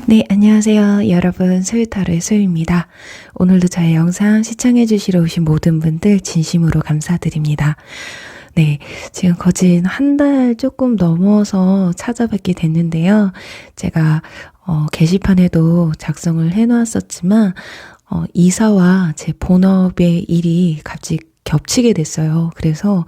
네, 안녕하세요. 여러분, 소유타로의 소유입니다. 오늘도 저의 영상 시청해주시러 오신 모든 분들 진심으로 감사드립니다. 네, 지금 거진 한 달 조금 넘어서 찾아뵙게 됐는데요. 제가 게시판에도 작성을 해놓았었지만 이사와 제 본업의 일이 갑자기 겹치게 됐어요. 그래서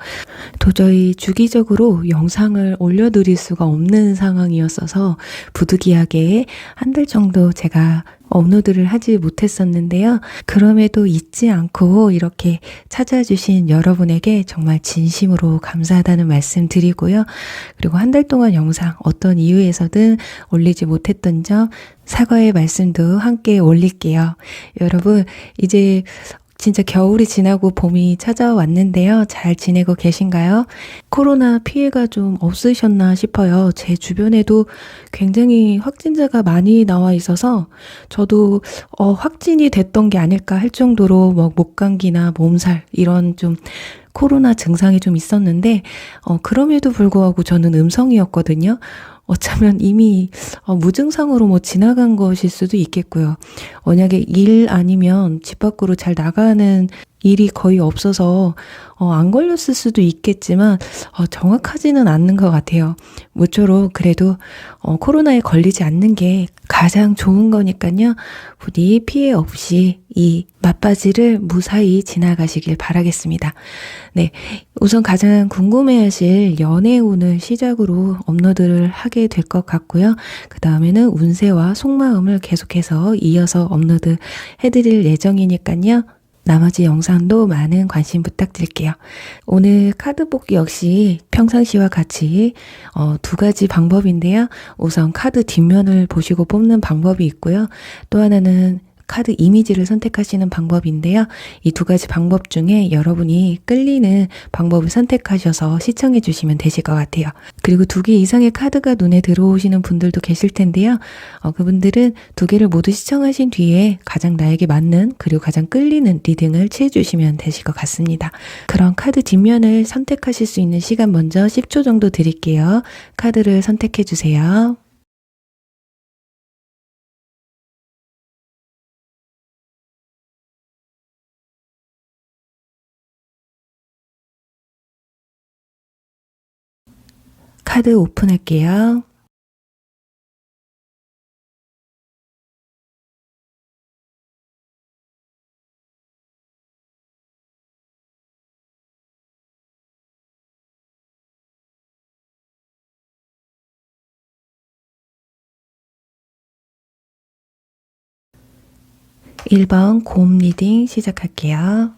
도저히 주기적으로 영상을 올려드릴 수가 없는 상황이었어서 부득이하게 한 달 정도 제가 업로드를 하지 못했었는데요. 그럼에도 잊지 않고 이렇게 찾아주신 여러분에게 정말 진심으로 감사하다는 말씀 드리고요. 그리고 한 달 동안 영상 어떤 이유에서든 올리지 못했던 점 사과의 말씀도 함께 올릴게요. 여러분, 이제 진짜 겨울이 지나고 봄이 찾아왔는데요. 잘 지내고 계신가요? 코로나 피해가 좀 없으셨나 싶어요. 제 주변에도 굉장히 확진자가 많이 나와 있어서 저도 확진이 됐던 게 아닐까 할 정도로 목감기나 몸살 이런 좀 코로나 증상이 좀 있었는데 그럼에도 불구하고 저는 음성이었거든요. 어쩌면 이미 무증상으로 지나간 것일 수도 있겠고요. 만약에 일 아니면 집 밖으로 잘 나가는 일이 거의 없어서 안 걸렸을 수도 있겠지만 정확하지는 않는 것 같아요. 모쪼록 그래도 코로나에 걸리지 않는 게 가장 좋은 거니까요. 부디 피해 없이 이 맞바지를 무사히 지나가시길 바라겠습니다. 네, 우선 가장 궁금해하실 연애운을 시작으로 업로드를 하게 될 것 같고요. 그 다음에는 운세와 속마음을 계속해서 이어서 업로드 해드릴 예정이니까요. 나머지 영상도 많은 관심 부탁드릴게요. 오늘 카드 뽑기 역시 평상시와 같이 두 가지 방법인데요. 우선 카드 뒷면을 보시고 뽑는 방법이 있고요. 또 하나는 카드 이미지를 선택하시는 방법인데요. 이 두 가지 방법 중에 여러분이 끌리는 방법을 선택하셔서 시청해 주시면 되실 것 같아요. 그리고 두 개 이상의 카드가 눈에 들어오시는 분들도 계실 텐데요. 그분들은 두 개를 모두 시청하신 뒤에 가장 나에게 맞는 그리고 가장 끌리는 리딩을 취해주시면 되실 것 같습니다. 그럼 카드 뒷면을 선택하실 수 있는 시간 먼저 10초 정도 드릴게요. 카드를 선택해 주세요. 카드 오픈할게요. 일 번 곰 리딩 시작할게요.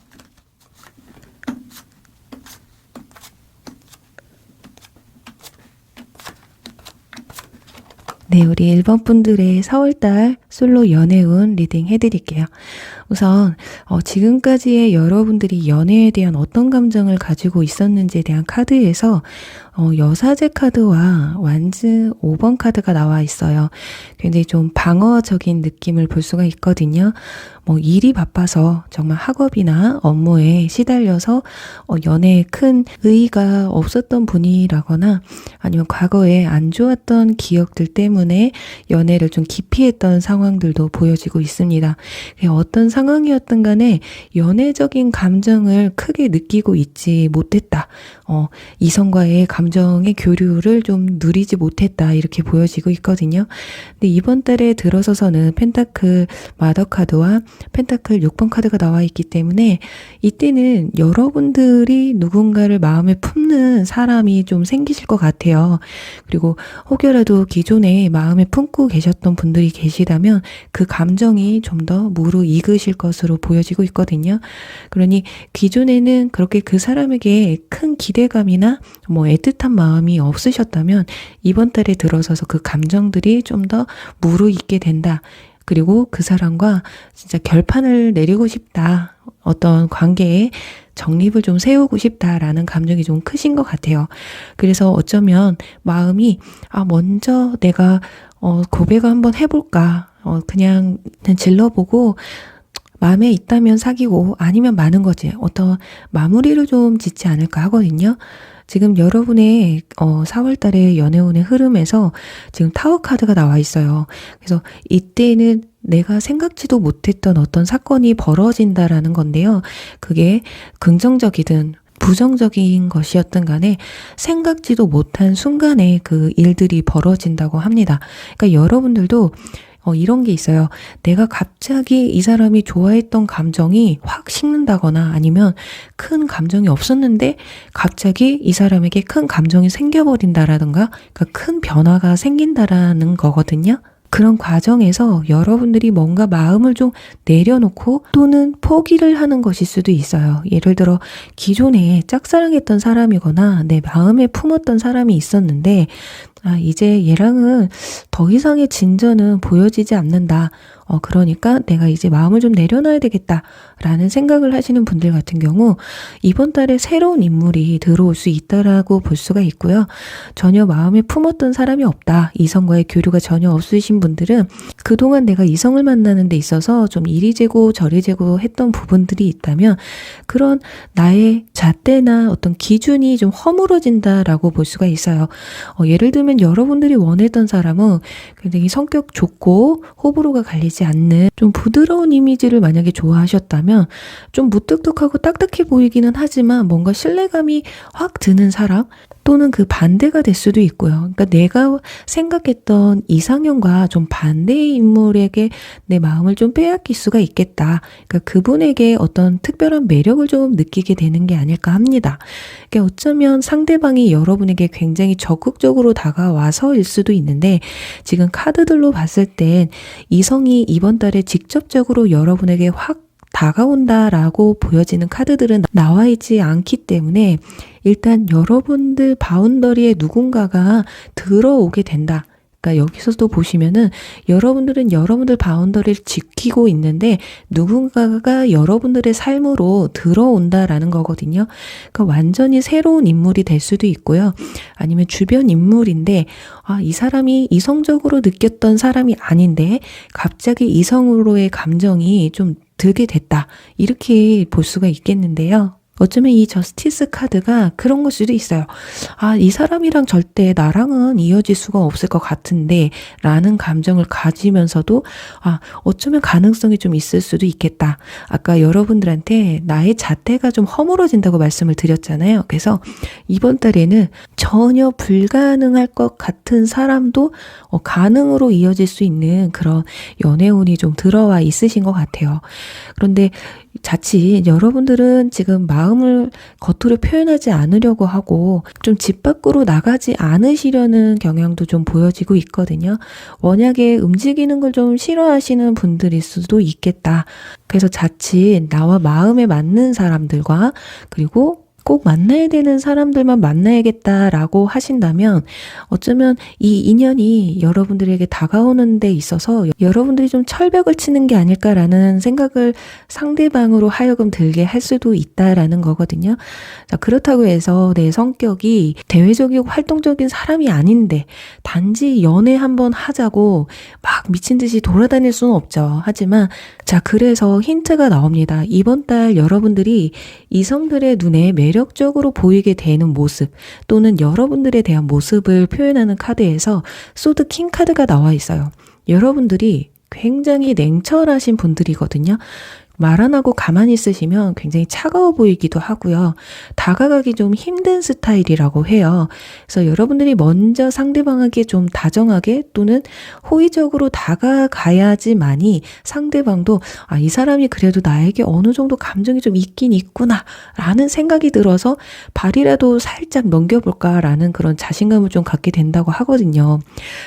네, 우리 1번 분들의 4월달 솔로 연애운 리딩 해드릴게요. 우선 지금까지의 여러분들이 연애에 대한 어떤 감정을 가지고 있었는지에 대한 카드에서 여사제 카드와 완즈 5번 카드가 나와 있어요. 굉장히 좀 방어적인 느낌을 볼 수가 있거든요. 일이 바빠서 정말 학업이나 업무에 시달려서 연애에 큰 의의가 없었던 분이라거나 아니면 과거에 안 좋았던 기억들 때문에 연애를 좀 기피했던 상황들도 보여지고 있습니다. 어떤 상황이었든 간에 연애적인 감정을 크게 느끼고 있지 못했다. 이성과의 감정의 교류를 좀 누리지 못했다. 이렇게 보여지고 있거든요. 근데 이번 달에 들어서서는 펜타클 마더 카드와 펜타클 6번 카드가 나와 있기 때문에 이때는 여러분들이 누군가를 마음에 품는 사람이 좀 생기실 것 같아요. 그리고 혹여라도 기존에 마음에 품고 계셨던 분들이 계시다면 그 감정이 좀 더 무르익으실 것으로 보여지고 있거든요. 그러니 기존에는 그렇게 그 사람에게 큰 기대감이나 애틋한 마음이 없으셨다면 이번 달에 들어서서 그 감정들이 좀 더 무르익게 된다. 그리고 그 사람과 진짜 결판을 내리고 싶다. 어떤 관계에 정립을 좀 세우고 싶다라는 감정이 좀 크신 것 같아요. 그래서 어쩌면 마음이 먼저 내가 고백을 한번 해볼까. 그냥 질러보고 마음에 있다면 사귀고 아니면 마는 거지. 어떤 마무리를 좀 짓지 않을까 하거든요. 지금 여러분의 4월 달에 연애운의 흐름에서 지금 타워 카드가 나와 있어요. 그래서 이때는 내가 생각지도 못했던 어떤 사건이 벌어진다라는 건데요. 그게 긍정적이든 부정적인 것이었든 간에 생각지도 못한 순간에 그 일들이 벌어진다고 합니다. 그러니까 여러분들도 이런 게 있어요. 내가 갑자기 이 사람이 좋아했던 감정이 확 식는다거나 아니면 큰 감정이 없었는데 갑자기 이 사람에게 큰 감정이 생겨버린다라든가 그러니까 큰 변화가 생긴다라는 거거든요. 그런 과정에서 여러분들이 뭔가 마음을 좀 내려놓고 또는 포기를 하는 것일 수도 있어요. 예를 들어 기존에 짝사랑했던 사람이거나 내 마음에 품었던 사람이 있었는데 이제 얘랑은 더 이상의 진전은 보여지지 않는다. 그러니까 내가 이제 마음을 좀 내려놔야 되겠다라는 생각을 하시는 분들 같은 경우 이번 달에 새로운 인물이 들어올 수 있다라고 볼 수가 있고요. 전혀 마음에 품었던 사람이 없다. 이성과의 교류가 전혀 없으신 분들은 그동안 내가 이성을 만나는 데 있어서 좀 이리 재고 저리 재고 했던 부분들이 있다면 그런 나의 잣대나 어떤 기준이 좀 허물어진다라고 볼 수가 있어요. 예를 들면 여러분들이 원했던 사람은 굉장히 성격 좋고 호불호가 갈리지 않는 좀 부드러운 이미지를 만약에 좋아하셨다면 좀 무뚝뚝하고 딱딱해 보이기는 하지만 뭔가 신뢰감이 확 드는 사람 또는 그 반대가 될 수도 있고요. 그러니까 내가 생각했던 이상형과 좀 반대의 인물에게 내 마음을 좀 빼앗길 수가 있겠다. 그러니까 그분에게 어떤 특별한 매력을 좀 느끼게 되는 게 아닐까 합니다. 그러니까 어쩌면 상대방이 여러분에게 굉장히 적극적으로 다가와서일 수도 있는데 지금 카드들로 봤을 땐 이성이 이번 달에 직접적으로 여러분에게 확 다가온다라고 보여지는 카드들은 나와 있지 않기 때문에 일단 여러분들 바운더리에 누군가가 들어오게 된다. 그러니까 여기서도 보시면은 여러분들은 여러분들 바운더리를 지키고 있는데 누군가가 여러분들의 삶으로 들어온다라는 거거든요. 그러니까 완전히 새로운 인물이 될 수도 있고요. 아니면 주변 인물인데 이 사람이 이성적으로 느꼈던 사람이 아닌데 갑자기 이성으로의 감정이 좀 들게 됐다. 이렇게 볼 수가 있겠는데요. 어쩌면 이 저스티스 카드가 그런 걸 수도 있어요. 이 사람이랑 절대 나랑은 이어질 수가 없을 것 같은데 라는 감정을 가지면서도 어쩌면 가능성이 좀 있을 수도 있겠다. 아까 여러분들한테 나의 잣대가 좀 허물어진다고 말씀을 드렸잖아요. 그래서 이번 달에는 전혀 불가능할 것 같은 사람도 가능으로 이어질 수 있는 그런 연애운이 좀 들어와 있으신 것 같아요. 그런데 자칫 여러분들은 지금 마음을 겉으로 표현하지 않으려고 하고 좀 집 밖으로 나가지 않으시려는 경향도 좀 보여지고 있거든요. 워낙에 움직이는 걸 좀 싫어하시는 분들일 수도 있겠다. 그래서 자칫 나와 마음에 맞는 사람들과 그리고 꼭 만나야 되는 사람들만 만나야겠다라고 하신다면 어쩌면 이 인연이 여러분들에게 다가오는 데 있어서 여러분들이 좀 철벽을 치는 게 아닐까라는 생각을 상대방으로 하여금 들게 할 수도 있다라는 거거든요. 자, 그렇다고 해서 내 성격이 대외적이고 활동적인 사람이 아닌데 단지 연애 한번 하자고 막 미친 듯이 돌아다닐 수는 없죠. 하지만 그래서 힌트가 나옵니다. 이번 달 여러분들이 이성들의 눈에 매력적으로 보이게 되는 모습 또는 여러분들에 대한 모습을 표현하는 카드에서 소드 킹 카드가 나와 있어요. 여러분들이 굉장히 냉철하신 분들이거든요. 말 안 하고 가만히 있으시면 굉장히 차가워 보이기도 하고요. 다가가기 좀 힘든 스타일이라고 해요. 그래서 여러분들이 먼저 상대방에게 좀 다정하게 또는 호의적으로 다가가야지만이 상대방도 이 사람이 그래도 나에게 어느 정도 감정이 좀 있긴 있구나 라는 생각이 들어서 발이라도 살짝 넘겨볼까 라는 그런 자신감을 좀 갖게 된다고 하거든요.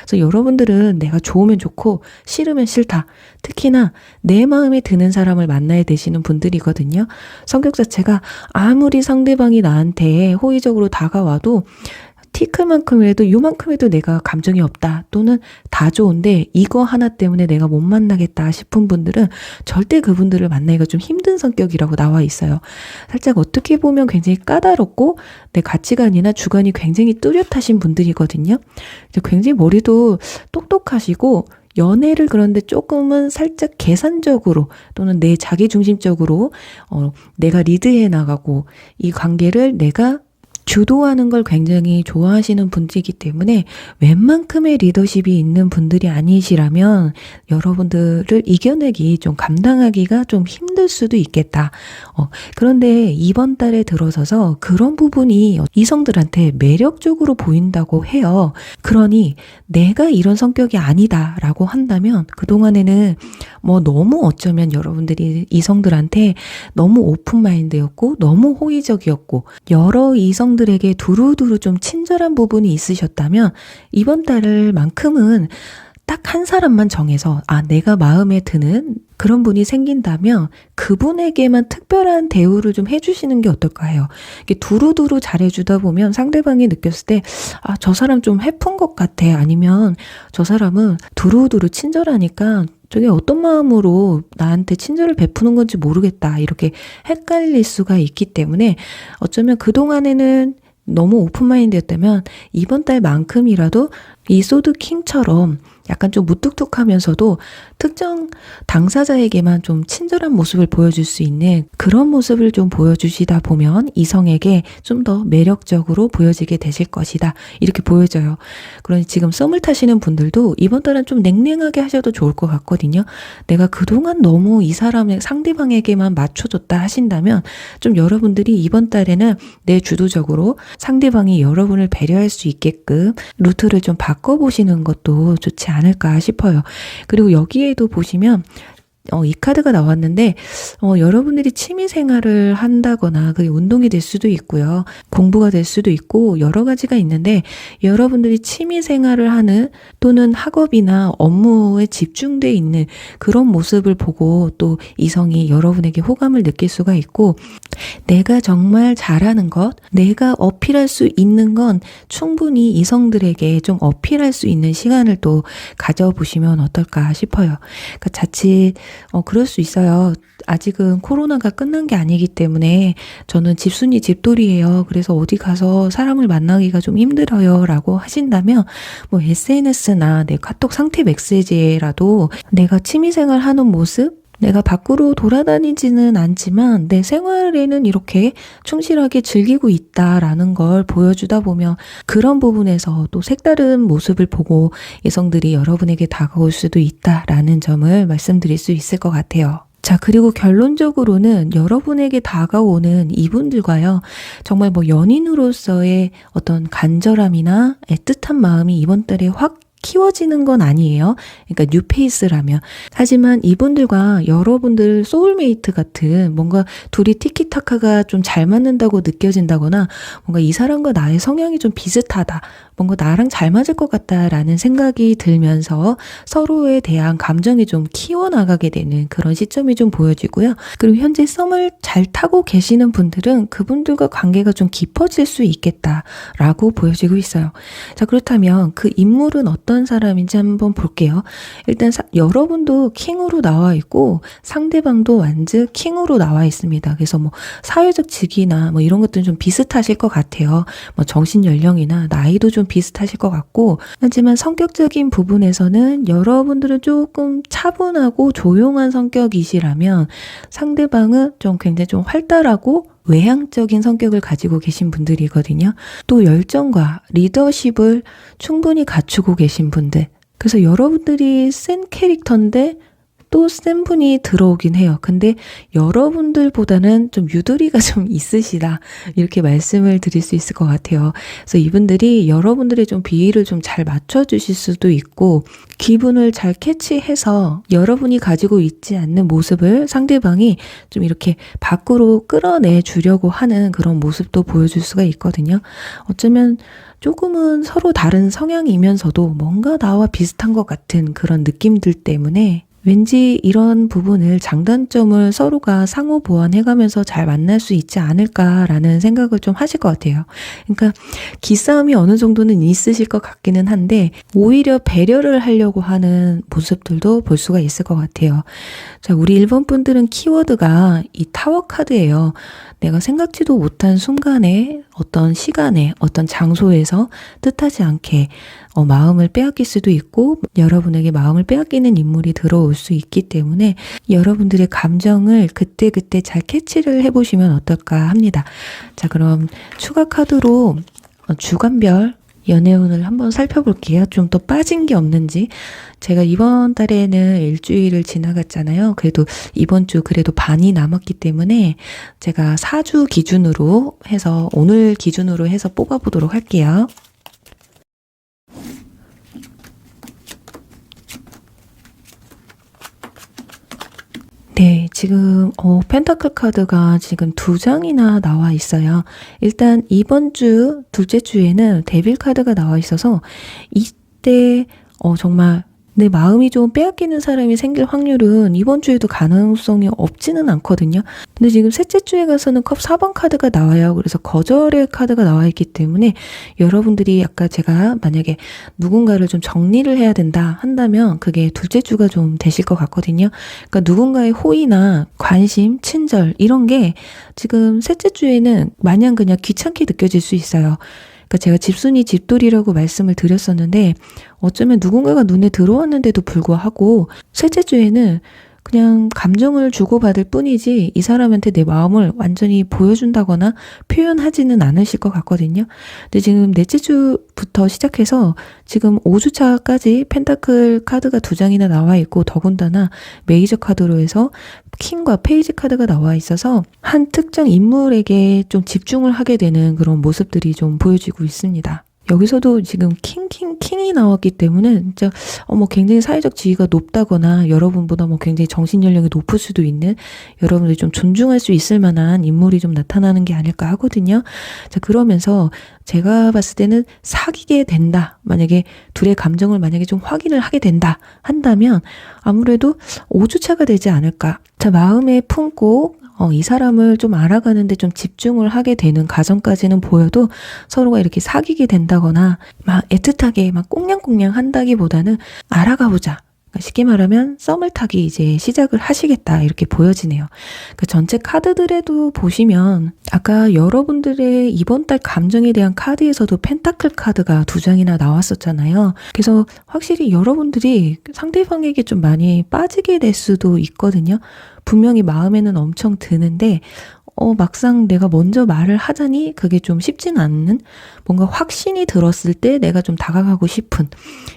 그래서 여러분들은 내가 좋으면 좋고 싫으면 싫다. 특히나 내 마음에 드는 사람을 만나야 되시는 분들이거든요. 성격 자체가 아무리 상대방이 나한테 호의적으로 다가와도 티끌만큼이라도 요만큼에도 내가 감정이 없다 또는 다 좋은데 이거 하나 때문에 내가 못 만나겠다 싶은 분들은 절대 그분들을 만나기가 좀 힘든 성격이라고 나와 있어요. 살짝 어떻게 보면 굉장히 까다롭고 내 가치관이나 주관이 굉장히 뚜렷하신 분들이거든요. 굉장히 머리도 똑똑하시고 연애를 그런데 조금은 살짝 계산적으로 또는 내 자기중심적으로 내가 리드해 나가고 이 관계를 내가 주도하는 걸 굉장히 좋아하시는 분들이기 때문에 웬만큼의 리더십이 있는 분들이 아니시라면 여러분들을 이겨내기 좀 감당하기가 좀 힘들 수도 있겠다. 그런데 이번 달에 들어서서 그런 부분이 이성들한테 매력적으로 보인다고 해요. 그러니 내가 이런 성격이 아니다라고 한다면 그동안에는 너무 어쩌면 여러분들이 이성들한테 너무 오픈마인드였고 너무 호의적이었고 여러 이성들에게 두루두루 좀 친절한 부분이 있으셨다면 이번 달만큼은 딱 한 사람만 정해서 내가 마음에 드는 그런 분이 생긴다면 그분에게만 특별한 대우를 좀 해주시는 게 어떨까 해요. 이게 두루두루 잘해주다 보면 상대방이 느꼈을 때 저 사람 좀 해픈 것 같아. 아니면 저 사람은 두루두루 친절하니까 저게 어떤 마음으로 나한테 친절을 베푸는 건지 모르겠다. 이렇게 헷갈릴 수가 있기 때문에 어쩌면 그동안에는 너무 오픈마인드였다면 이번 달만큼이라도 이 소드킹처럼 약간 좀 무뚝뚝하면서도 특정 당사자에게만 좀 친절한 모습을 보여줄 수 있는 그런 모습을 좀 보여주시다 보면 이성에게 좀 더 매력적으로 보여지게 되실 것이다. 이렇게 보여져요. 그러니 지금 썸을 타시는 분들도 이번 달은 좀 냉랭하게 하셔도 좋을 것 같거든요. 내가 그동안 너무 이 사람의 상대방에게만 맞춰줬다 하신다면 좀 여러분들이 이번 달에는 내 주도적으로 상대방이 여러분을 배려할 수 있게끔 루트를 좀 바꿔보시는 것도 좋지 않을까 싶어요. 그리고 여기에도 보시면 이 카드가 나왔는데 여러분들이 취미 생활을 한다거나 그게 운동이 될 수도 있고요. 공부가 될 수도 있고 여러 가지가 있는데 여러분들이 취미 생활을 하는 또는 학업이나 업무에 집중돼 있는 그런 모습을 보고 또 이성이 여러분에게 호감을 느낄 수가 있고 내가 정말 잘하는 것, 내가 어필할 수 있는 건 충분히 이성들에게 좀 어필할 수 있는 시간을 또 가져보시면 어떨까 싶어요. 그러니까 자칫 그럴 수 있어요. 아직은 코로나가 끝난 게 아니기 때문에 저는 집순이 집돌이에요. 그래서 어디 가서 사람을 만나기가 좀 힘들어요. 라고 하신다면 SNS나 내 카톡 상태 메시지라도 내가 취미생활 하는 모습 내가 밖으로 돌아다니지는 않지만 내 생활에는 이렇게 충실하게 즐기고 있다라는 걸 보여주다 보면 그런 부분에서 또 색다른 모습을 보고 여성들이 여러분에게 다가올 수도 있다라는 점을 말씀드릴 수 있을 것 같아요. 자, 그리고 결론적으로는 여러분에게 다가오는 이분들과요, 정말 연인으로서의 어떤 간절함이나 애틋한 마음이 이번 달에 확 키워지는 건 아니에요. 그러니까 뉴페이스라면. 하지만 이분들과 여러분들 소울메이트 같은 뭔가 둘이 티키타카가 좀 잘 맞는다고 느껴진다거나 뭔가 이 사람과 나의 성향이 좀 비슷하다. 뭔가 나랑 잘 맞을 것 같다라는 생각이 들면서 서로에 대한 감정이 좀 키워나가게 되는 그런 시점이 좀 보여지고요. 그리고 현재 썸을 잘 타고 계시는 분들은 그분들과 관계가 좀 깊어질 수 있겠다라고 보여지고 있어요. 자, 그렇다면 그 인물은 어떤 사람인지 한번 볼게요. 일단 여러분도 킹으로 나와 있고 상대방도 완즈 킹으로 나와 있습니다. 그래서 사회적 직위나 이런 것들은 좀 비슷하실 것 같아요. 정신 연령이나 나이도 좀 비슷하실 것 같고, 하지만 성격적인 부분에서는 여러분들은 조금 차분하고 조용한 성격이시라면 상대방은 좀 굉장히 좀 활달하고 외향적인 성격을 가지고 계신 분들이거든요. 또 열정과 리더십을 충분히 갖추고 계신 분들. 그래서 여러분들이 센 캐릭터인데 또 센 분이 들어오긴 해요. 근데 여러분들보다는 좀 유두리가 좀 있으시다. 이렇게 말씀을 드릴 수 있을 것 같아요. 그래서 이분들이 여러분들의 좀 비위를 좀 잘 맞춰주실 수도 있고, 기분을 잘 캐치해서 여러분이 가지고 있지 않는 모습을 상대방이 좀 이렇게 밖으로 끌어내 주려고 하는 그런 모습도 보여줄 수가 있거든요. 어쩌면 조금은 서로 다른 성향이면서도 뭔가 나와 비슷한 것 같은 그런 느낌들 때문에 왠지 이런 부분을 장단점을 서로가 상호 보완해가면서 잘 만날 수 있지 않을까라는 생각을 좀 하실 것 같아요. 그러니까 기싸움이 어느 정도는 있으실 것 같기는 한데 오히려 배려를 하려고 하는 모습들도 볼 수가 있을 것 같아요. 자, 우리 1번 분들은 키워드가 이 타워 카드예요. 내가 생각지도 못한 순간에 어떤 시간에 어떤 장소에서 뜻하지 않게 마음을 빼앗길 수도 있고 여러분에게 마음을 빼앗기는 인물이 들어올 수 있기 때문에 여러분들의 감정을 그때그때 잘 캐치를 해보시면 어떨까 합니다. 자, 그럼 추가 카드로 주간별 연애운을 한번 살펴볼게요. 좀 더 빠진 게 없는지. 제가 이번 달에는 일주일을 지나갔잖아요. 그래도 이번 주 그래도 반이 남았기 때문에 제가 4주 기준으로 해서 오늘 기준으로 해서 뽑아보도록 할게요. 네, 지금 펜타클 카드가 지금 2장이나 나와 있어요. 일단 이번 주 둘째 주에는 데빌 카드가 나와 있어서 이때 정말 내 마음이 좀 빼앗기는 사람이 생길 확률은 이번 주에도 가능성이 없지는 않거든요. 근데 지금 셋째 주에 가서는 컵 4번 카드가 나와요. 그래서 거절의 카드가 나와 있기 때문에 여러분들이 아까 제가 만약에 누군가를 좀 정리를 해야 된다 한다면 그게 둘째 주가 좀 되실 것 같거든요. 그러니까 누군가의 호의나 관심, 친절 이런 게 지금 셋째 주에는 마냥 그냥 귀찮게 느껴질 수 있어요. 그러니까 제가 집순이 집돌이라고 말씀을 드렸었는데 어쩌면 누군가가 눈에 들어왔는데도 불구하고 셋째 주에는 그냥 감정을 주고받을 뿐이지 이 사람한테 내 마음을 완전히 보여준다거나 표현하지는 않으실 것 같거든요. 근데 지금 넷째 주부터 시작해서 지금 5주차까지 펜타클 카드가 2장이나 나와 있고 더군다나 메이저 카드로 해서 킹과 페이지 카드가 나와 있어서 한 특정 인물에게 좀 집중을 하게 되는 그런 모습들이 좀 보여지고 있습니다. 여기서도 지금 킹이 나왔기 때문에 진짜 굉장히 사회적 지위가 높다거나 여러분보다 굉장히 정신연령이 높을 수도 있는 여러분들이 좀 존중할 수 있을 만한 인물이 좀 나타나는 게 아닐까 하거든요. 자, 그러면서 제가 봤을 때는 사귀게 된다. 만약에 둘의 감정을 만약에 좀 확인을 하게 된다 한다면 아무래도 5주차가 되지 않을까. 자, 마음에 품고 이 사람을 좀 알아가는데 좀 집중을 하게 되는 과정까지는 보여도 서로가 이렇게 사귀게 된다거나 막 애틋하게 막 꽁냥꽁냥 한다기보다는 알아가보자. 쉽게 말하면 썸을 타기 이제 시작을 하시겠다 이렇게 보여지네요. 그 전체 카드들에도 보시면 아까 여러분들의 이번 달 감정에 대한 카드에서도 펜타클 카드가 2장이나 나왔었잖아요. 그래서 확실히 여러분들이 상대방에게 좀 많이 빠지게 될 수도 있거든요. 분명히 마음에는 엄청 드는데 막상 내가 먼저 말을 하자니 그게 좀 쉽진 않는 뭔가 확신이 들었을 때 내가 좀 다가가고 싶은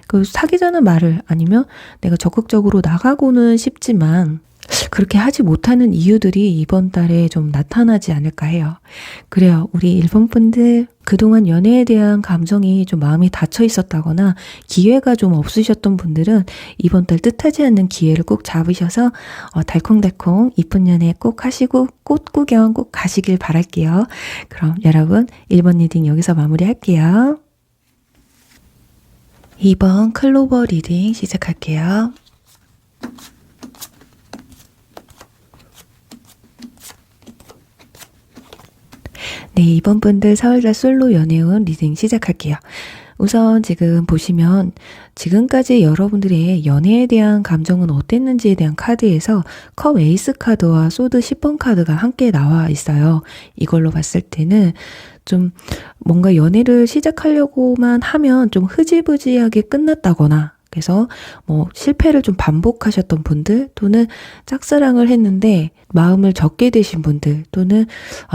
그 사귀자는 말을 아니면 내가 적극적으로 나가고는 싶지만 그렇게 하지 못하는 이유들이 이번 달에 좀 나타나지 않을까 해요. 그래요. 우리 일본 분들 그동안 연애에 대한 감정이 좀 마음이 닫혀 있었다거나 기회가 좀 없으셨던 분들은 이번 달 뜻하지 않는 기회를 꼭 잡으셔서 달콩달콩 이쁜 연애 꼭 하시고 꽃 구경 꼭 가시길 바랄게요. 그럼 여러분 1번 리딩 여기서 마무리할게요. 2번 클로버 리딩 시작할게요. 네, 이번 분들 4월달 솔로 연애운 리딩 시작할게요. 우선 지금 보시면 지금까지 여러분들의 연애에 대한 감정은 어땠는지에 대한 카드에서 컵 에이스 카드와 소드 10번 카드가 함께 나와 있어요. 이걸로 봤을 때는 좀 뭔가 연애를 시작하려고만 하면 좀 흐지부지하게 끝났다거나 그래서 실패를 좀 반복하셨던 분들 또는 짝사랑을 했는데 마음을 접게 되신 분들 또는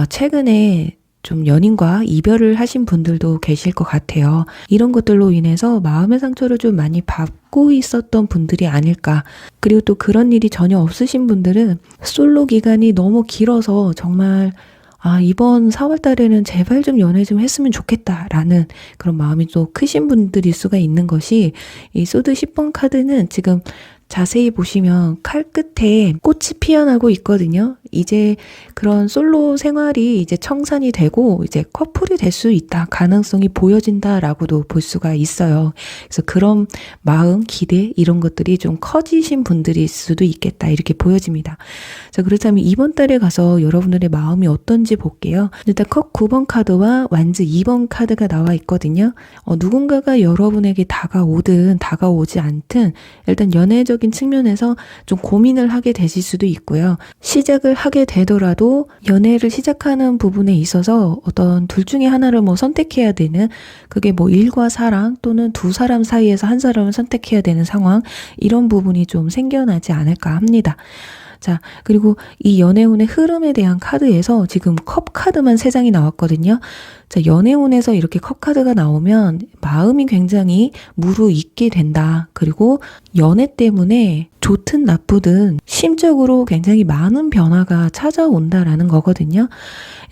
최근에 좀 연인과 이별을 하신 분들도 계실 것 같아요. 이런 것들로 인해서 마음의 상처를 좀 많이 받고 있었던 분들이 아닐까. 그리고 또 그런 일이 전혀 없으신 분들은 솔로 기간이 너무 길어서 정말 이번 4월 달에는 제발 좀 연애 좀 했으면 좋겠다라는 그런 마음이 또 크신 분들일 수가 있는 것이 이 소드 10번 카드는 지금 자세히 보시면 칼 끝에 꽃이 피어나고 있거든요. 이제 그런 솔로 생활이 이제 청산이 되고 이제 커플이 될 수 있다. 가능성이 보여진다라고도 볼 수가 있어요. 그래서 그런 마음, 기대 이런 것들이 좀 커지신 분들일 수도 있겠다. 이렇게 보여집니다. 자, 그렇다면 이번 달에 가서 여러분들의 마음이 어떤지 볼게요. 일단 컵 9번 카드와 완즈 2번 카드가 나와 있거든요. 누군가가 여러분에게 다가오든 다가오지 않든 일단 연애적 현실적인 측면에서 좀 고민을 하게 되실 수도 있고요. 시작을 하게 되더라도 연애를 시작하는 부분에 있어서 어떤 둘 중에 하나를 뭐 선택해야 되는, 그게 뭐 일과 사랑 또는 두 사람 사이에서 한 사람을 선택해야 되는 상황, 이런 부분이 좀 생겨나지 않을까 합니다. 자, 그리고 이 연애운의 흐름에 대한 카드에서 지금 컵 카드만 3장이 나왔거든요. 자, 연애운에서 이렇게 컵 카드가 나오면 마음이 굉장히 무르익게 된다. 그리고 연애 때문에 좋든 나쁘든 심적으로 굉장히 많은 변화가 찾아온다라는 거거든요.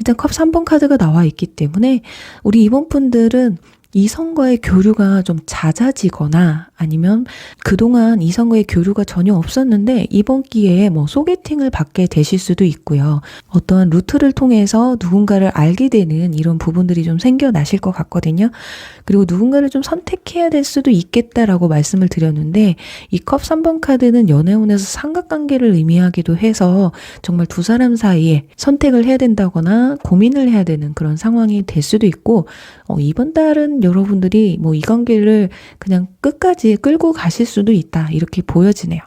일단 컵 3번 카드가 나와 있기 때문에 우리 이번 분들은 이성과의 교류가 좀 잦아지거나 아니면 그동안 이성과의 교류가 전혀 없었는데 이번 기회에 뭐 소개팅을 받게 되실 수도 있고요. 어떠한 루트를 통해서 누군가를 알게 되는 이런 부분들이 좀 생겨나실 것 같거든요. 그리고 누군가를 좀 선택해야 될 수도 있겠다라고 말씀을 드렸는데 이 컵 3번 카드는 연애운에서 삼각관계를 의미하기도 해서 정말 두 사람 사이에 선택을 해야 된다거나 고민을 해야 되는 그런 상황이 될 수도 있고 이번 달은 여러분들이 뭐 이 관계를 그냥 끝까지 끌고 가실 수도 있다, 이렇게 보여지네요.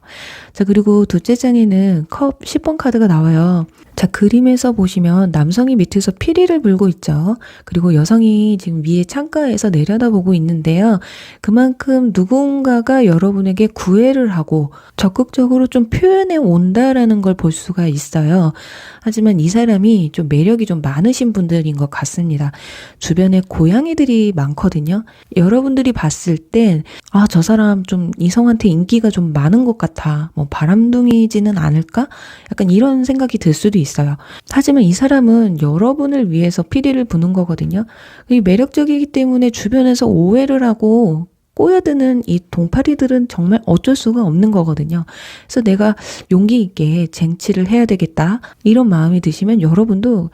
자, 그리고 둘째 장에는 컵 10번 카드가 나와요. 자, 그림에서 보시면 남성이 밑에서 피리를 불고 있죠. 그리고 여성이 지금 위에 창가에서 내려다보고 있는데요. 그만큼 누군가가 여러분에게 구애를 하고 적극적으로 좀 표현해 온다라는 걸 볼 수가 있어요. 하지만 이 사람이 좀 매력이 좀 많으신 분들인 것 같습니다. 주변에 고양이들이 많거든요. 여러분들이 봤을 땐 저 사람 좀 이성한테 인기가 좀 많은 것 같아. 뭐 바람둥이지는 않을까? 약간 이런 생각이 들 수도 있어요. 하지만 이 사람은 여러분을 위해서 피리를 부는 거거든요. 이 매력적이기 때문에 주변에서 오해를 하고 꼬여드는 이 동파리들은 정말 어쩔 수가 없는 거거든요. 그래서 내가 용기 있게 쟁취를 해야 되겠다, 이런 마음이 드시면 여러분도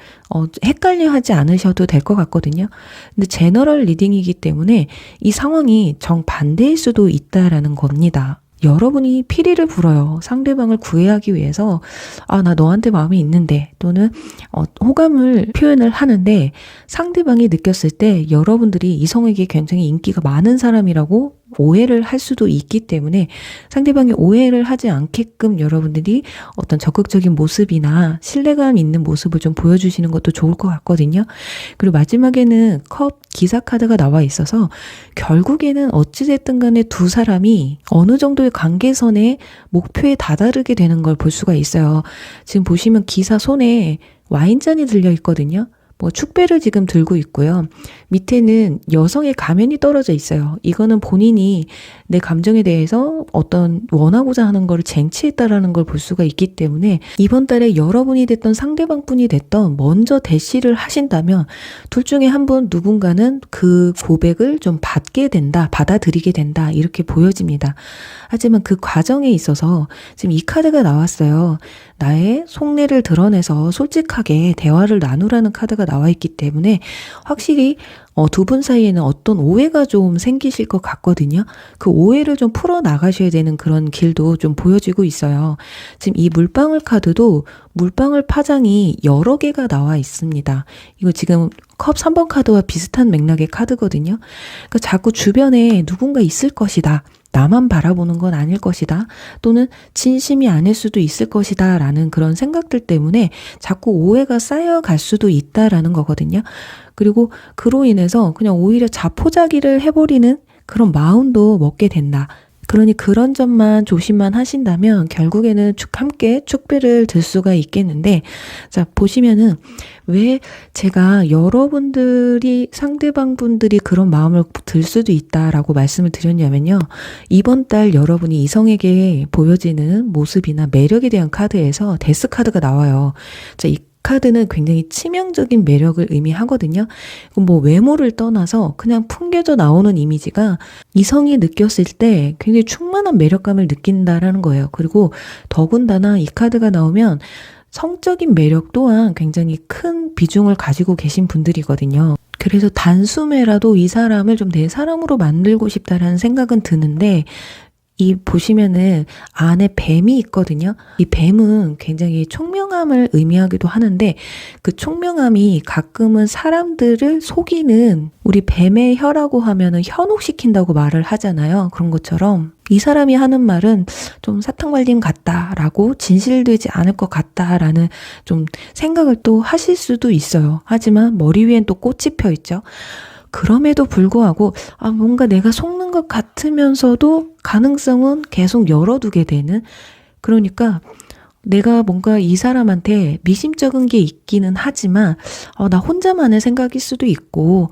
헷갈려 하지 않으셔도 될 것 같거든요. 근데 제너럴 리딩이기 때문에 이 상황이 정반대일 수도 있다라는 겁니다. 여러분이 피리를 불어요. 상대방을 구애하기 위해서 나 너한테 마음이 있는데, 또는 호감을 표현을 하는데 상대방이 느꼈을 때 여러분들이 이성에게 굉장히 인기가 많은 사람이라고 오해를 할 수도 있기 때문에 상대방이 오해를 하지 않게끔 여러분들이 어떤 적극적인 모습이나 신뢰감 있는 모습을 좀 보여주시는 것도 좋을 것 같거든요. 그리고 마지막에는 컵 기사 카드가 나와 있어서 결국에는 어찌됐든 간에 두 사람이 어느 정도의 관계선의 목표에 다다르게 되는 걸 볼 수가 있어요. 지금 보시면 기사 손에 와인잔이 들려 있거든요. 뭐 축배를 지금 들고 있고요. 밑에는 여성의 가면이 떨어져 있어요. 이거는 본인이 내 감정에 대해서 어떤 원하고자 하는 거를 쟁취했다라는 걸 볼 수가 있기 때문에 이번 달에 여러분이 됐던 상대방 분이 됐던 먼저 대시를 하신다면 둘 중에 한 분 누군가는 그 고백을 좀 받게 된다, 받아들이게 된다, 이렇게 보여집니다. 하지만 그 과정에 있어서 지금 이 카드가 나왔어요. 나의 속내를 드러내서 솔직하게 대화를 나누라는 카드가 나와 있기 때문에 확실히 두 분 사이에는 어떤 오해가 좀 생기실 것 같거든요. 그 오해를 좀 풀어 나가셔야 되는 그런 길도 좀 보여지고 있어요. 지금 이 물방울 카드도 물방울 파장이 여러 개가 나와 있습니다. 이거 지금 컵 3번 카드와 비슷한 맥락의 카드거든요. 그러니까 자꾸 주변에 누군가 있을 것이다, 나만 바라보는 건 아닐 것이다, 또는 진심이 아닐 수도 있을 것이다 라는 그런 생각들 때문에 자꾸 오해가 쌓여갈 수도 있다라는 거거든요. 그리고 그로 인해서 그냥 오히려 자포자기를 해버리는 그런 마음도 먹게 된다. 그러니 그런 점만 조심만 하신다면 결국에는 함께 축배를 들 수가 있겠는데, 자, 보시면은 왜 제가 여러분들이 상대방 분들이 그런 마음을 들 수도 있다라고 말씀을 드렸냐면요. 이번 달 여러분이 이성에게 보여지는 모습이나 매력에 대한 카드에서 데스 카드가 나와요. 자, 이 카드는 굉장히 치명적인 매력을 의미하거든요. 뭐 외모를 떠나서 그냥 풍겨져 나오는 이미지가 이성이 느꼈을 때 굉장히 충만한 매력감을 느낀다라는 거예요. 그리고 더군다나 이 카드가 나오면 성적인 매력 또한 굉장히 큰 비중을 가지고 계신 분들이거든요. 그래서 단숨에라도 이 사람을 좀 내 사람으로 만들고 싶다라는 생각은 드는데, 이 보시면은 안에 뱀이 있거든요. 이 뱀은 굉장히 총명함을 의미하기도 하는데 그 총명함이 가끔은 사람들을 속이는, 우리 뱀의 혀라고 하면은 현혹시킨다고 말을 하잖아요. 그런 것처럼 이 사람이 하는 말은 좀 사탕발림 같다라고 진실되지 않을 것 같다라는 좀 생각을 또 하실 수도 있어요. 하지만 머리 위엔 또 꽃이 펴 있죠. 그럼에도 불구하고 뭔가 내가 속는 것 같으면서도 가능성은 계속 열어두게 되는, 그러니까 내가 뭔가 이 사람한테 미심쩍은 게 있기는 하지만 나 혼자만의 생각일 수도 있고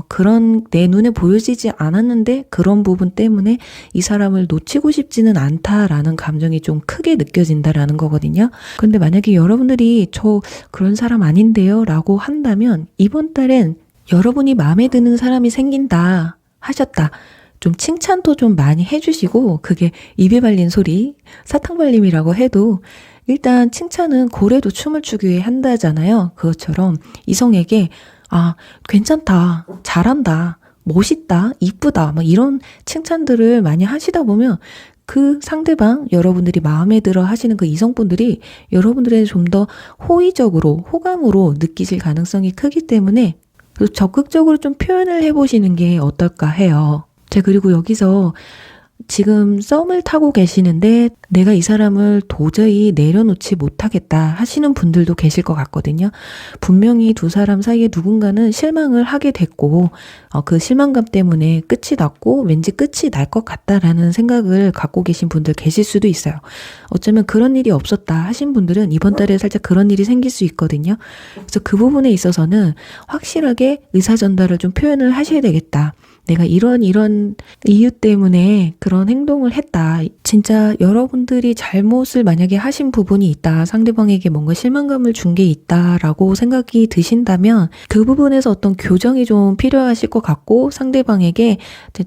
그런 내 눈에 보여지지 않았는데 그런 부분 때문에 이 사람을 놓치고 싶지는 않다라는 감정이 좀 크게 느껴진다라는 거거든요. 근데 만약에 여러분들이 저 그런 사람 아닌데요 라고 한다면 이번 달엔 여러분이 마음에 드는 사람이 생긴다 하셨다, 좀 칭찬도 좀 많이 해주시고, 그게 입에 발린 소리, 사탕발림이라고 해도 일단 칭찬은 고래도 춤을 추기 위해 한다잖아요. 그것처럼 이성에게 괜찮다, 잘한다, 멋있다, 이쁘다 막 이런 칭찬들을 많이 하시다 보면 그 상대방, 여러분들이 마음에 들어 하시는 그 이성분들이 여러분들의 좀 더 호의적으로, 호감으로 느끼실 가능성이 크기 때문에 적극적으로 좀 표현을 해보시는 게 어떨까 해요. 그리고 여기서 지금 썸을 타고 계시는데 내가 이 사람을 도저히 내려놓지 못하겠다 하시는 분들도 계실 것 같거든요. 분명히 두 사람 사이에 누군가는 실망을 하게 됐고 그 실망감 때문에 끝이 났고 왠지 끝이 날 것 같다라는 생각을 갖고 계신 분들 계실 수도 있어요. 어쩌면 그런 일이 없었다 하신 분들은 이번 달에 살짝 그런 일이 생길 수 있거든요. 그래서 그 부분에 있어서는 확실하게 의사전달을 좀 표현을 하셔야 되겠다. 내가 이런 이유 때문에 그런 행동을 했다. 진짜 여러분들이 잘못을 만약에 하신 부분이 있다. 상대방에게 뭔가 실망감을 준 게 있다라고 생각이 드신다면 그 부분에서 어떤 교정이 좀 필요하실 것 같고 상대방에게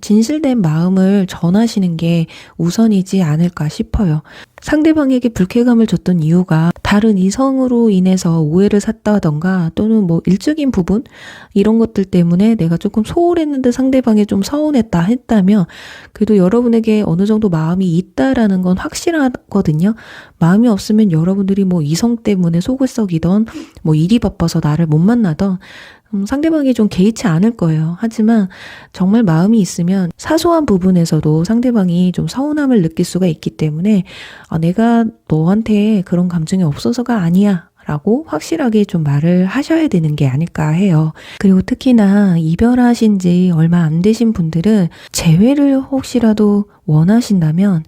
진실된 마음을 전하시는 게 우선이지 않을까 싶어요. 상대방에게 불쾌감을 줬던 이유가 다른 이성으로 인해서 오해를 샀다던가 또는 뭐 일적인 부분 이런 것들 때문에 내가 조금 소홀했는데 상대방이 좀 서운했다 했다면 그래도 여러분에게 어느 정도 마음이 있다라는 건 확실하거든요. 마음이 없으면 여러분들이 뭐 이성 때문에 속을 썩이던 뭐 일이 바빠서 나를 못 만나던 상대방이 좀 개의치 않을 거예요. 하지만 정말 마음이 있으면 사소한 부분에서도 상대방이 좀 서운함을 느낄 수가 있기 때문에 내가 너한테 그런 감정이 없어서가 아니야 라고 확실하게 좀 말을 하셔야 되는 게 아닐까 해요. 그리고 특히나 이별하신 지 얼마 안 되신 분들은 재회를 혹시라도 원하신다면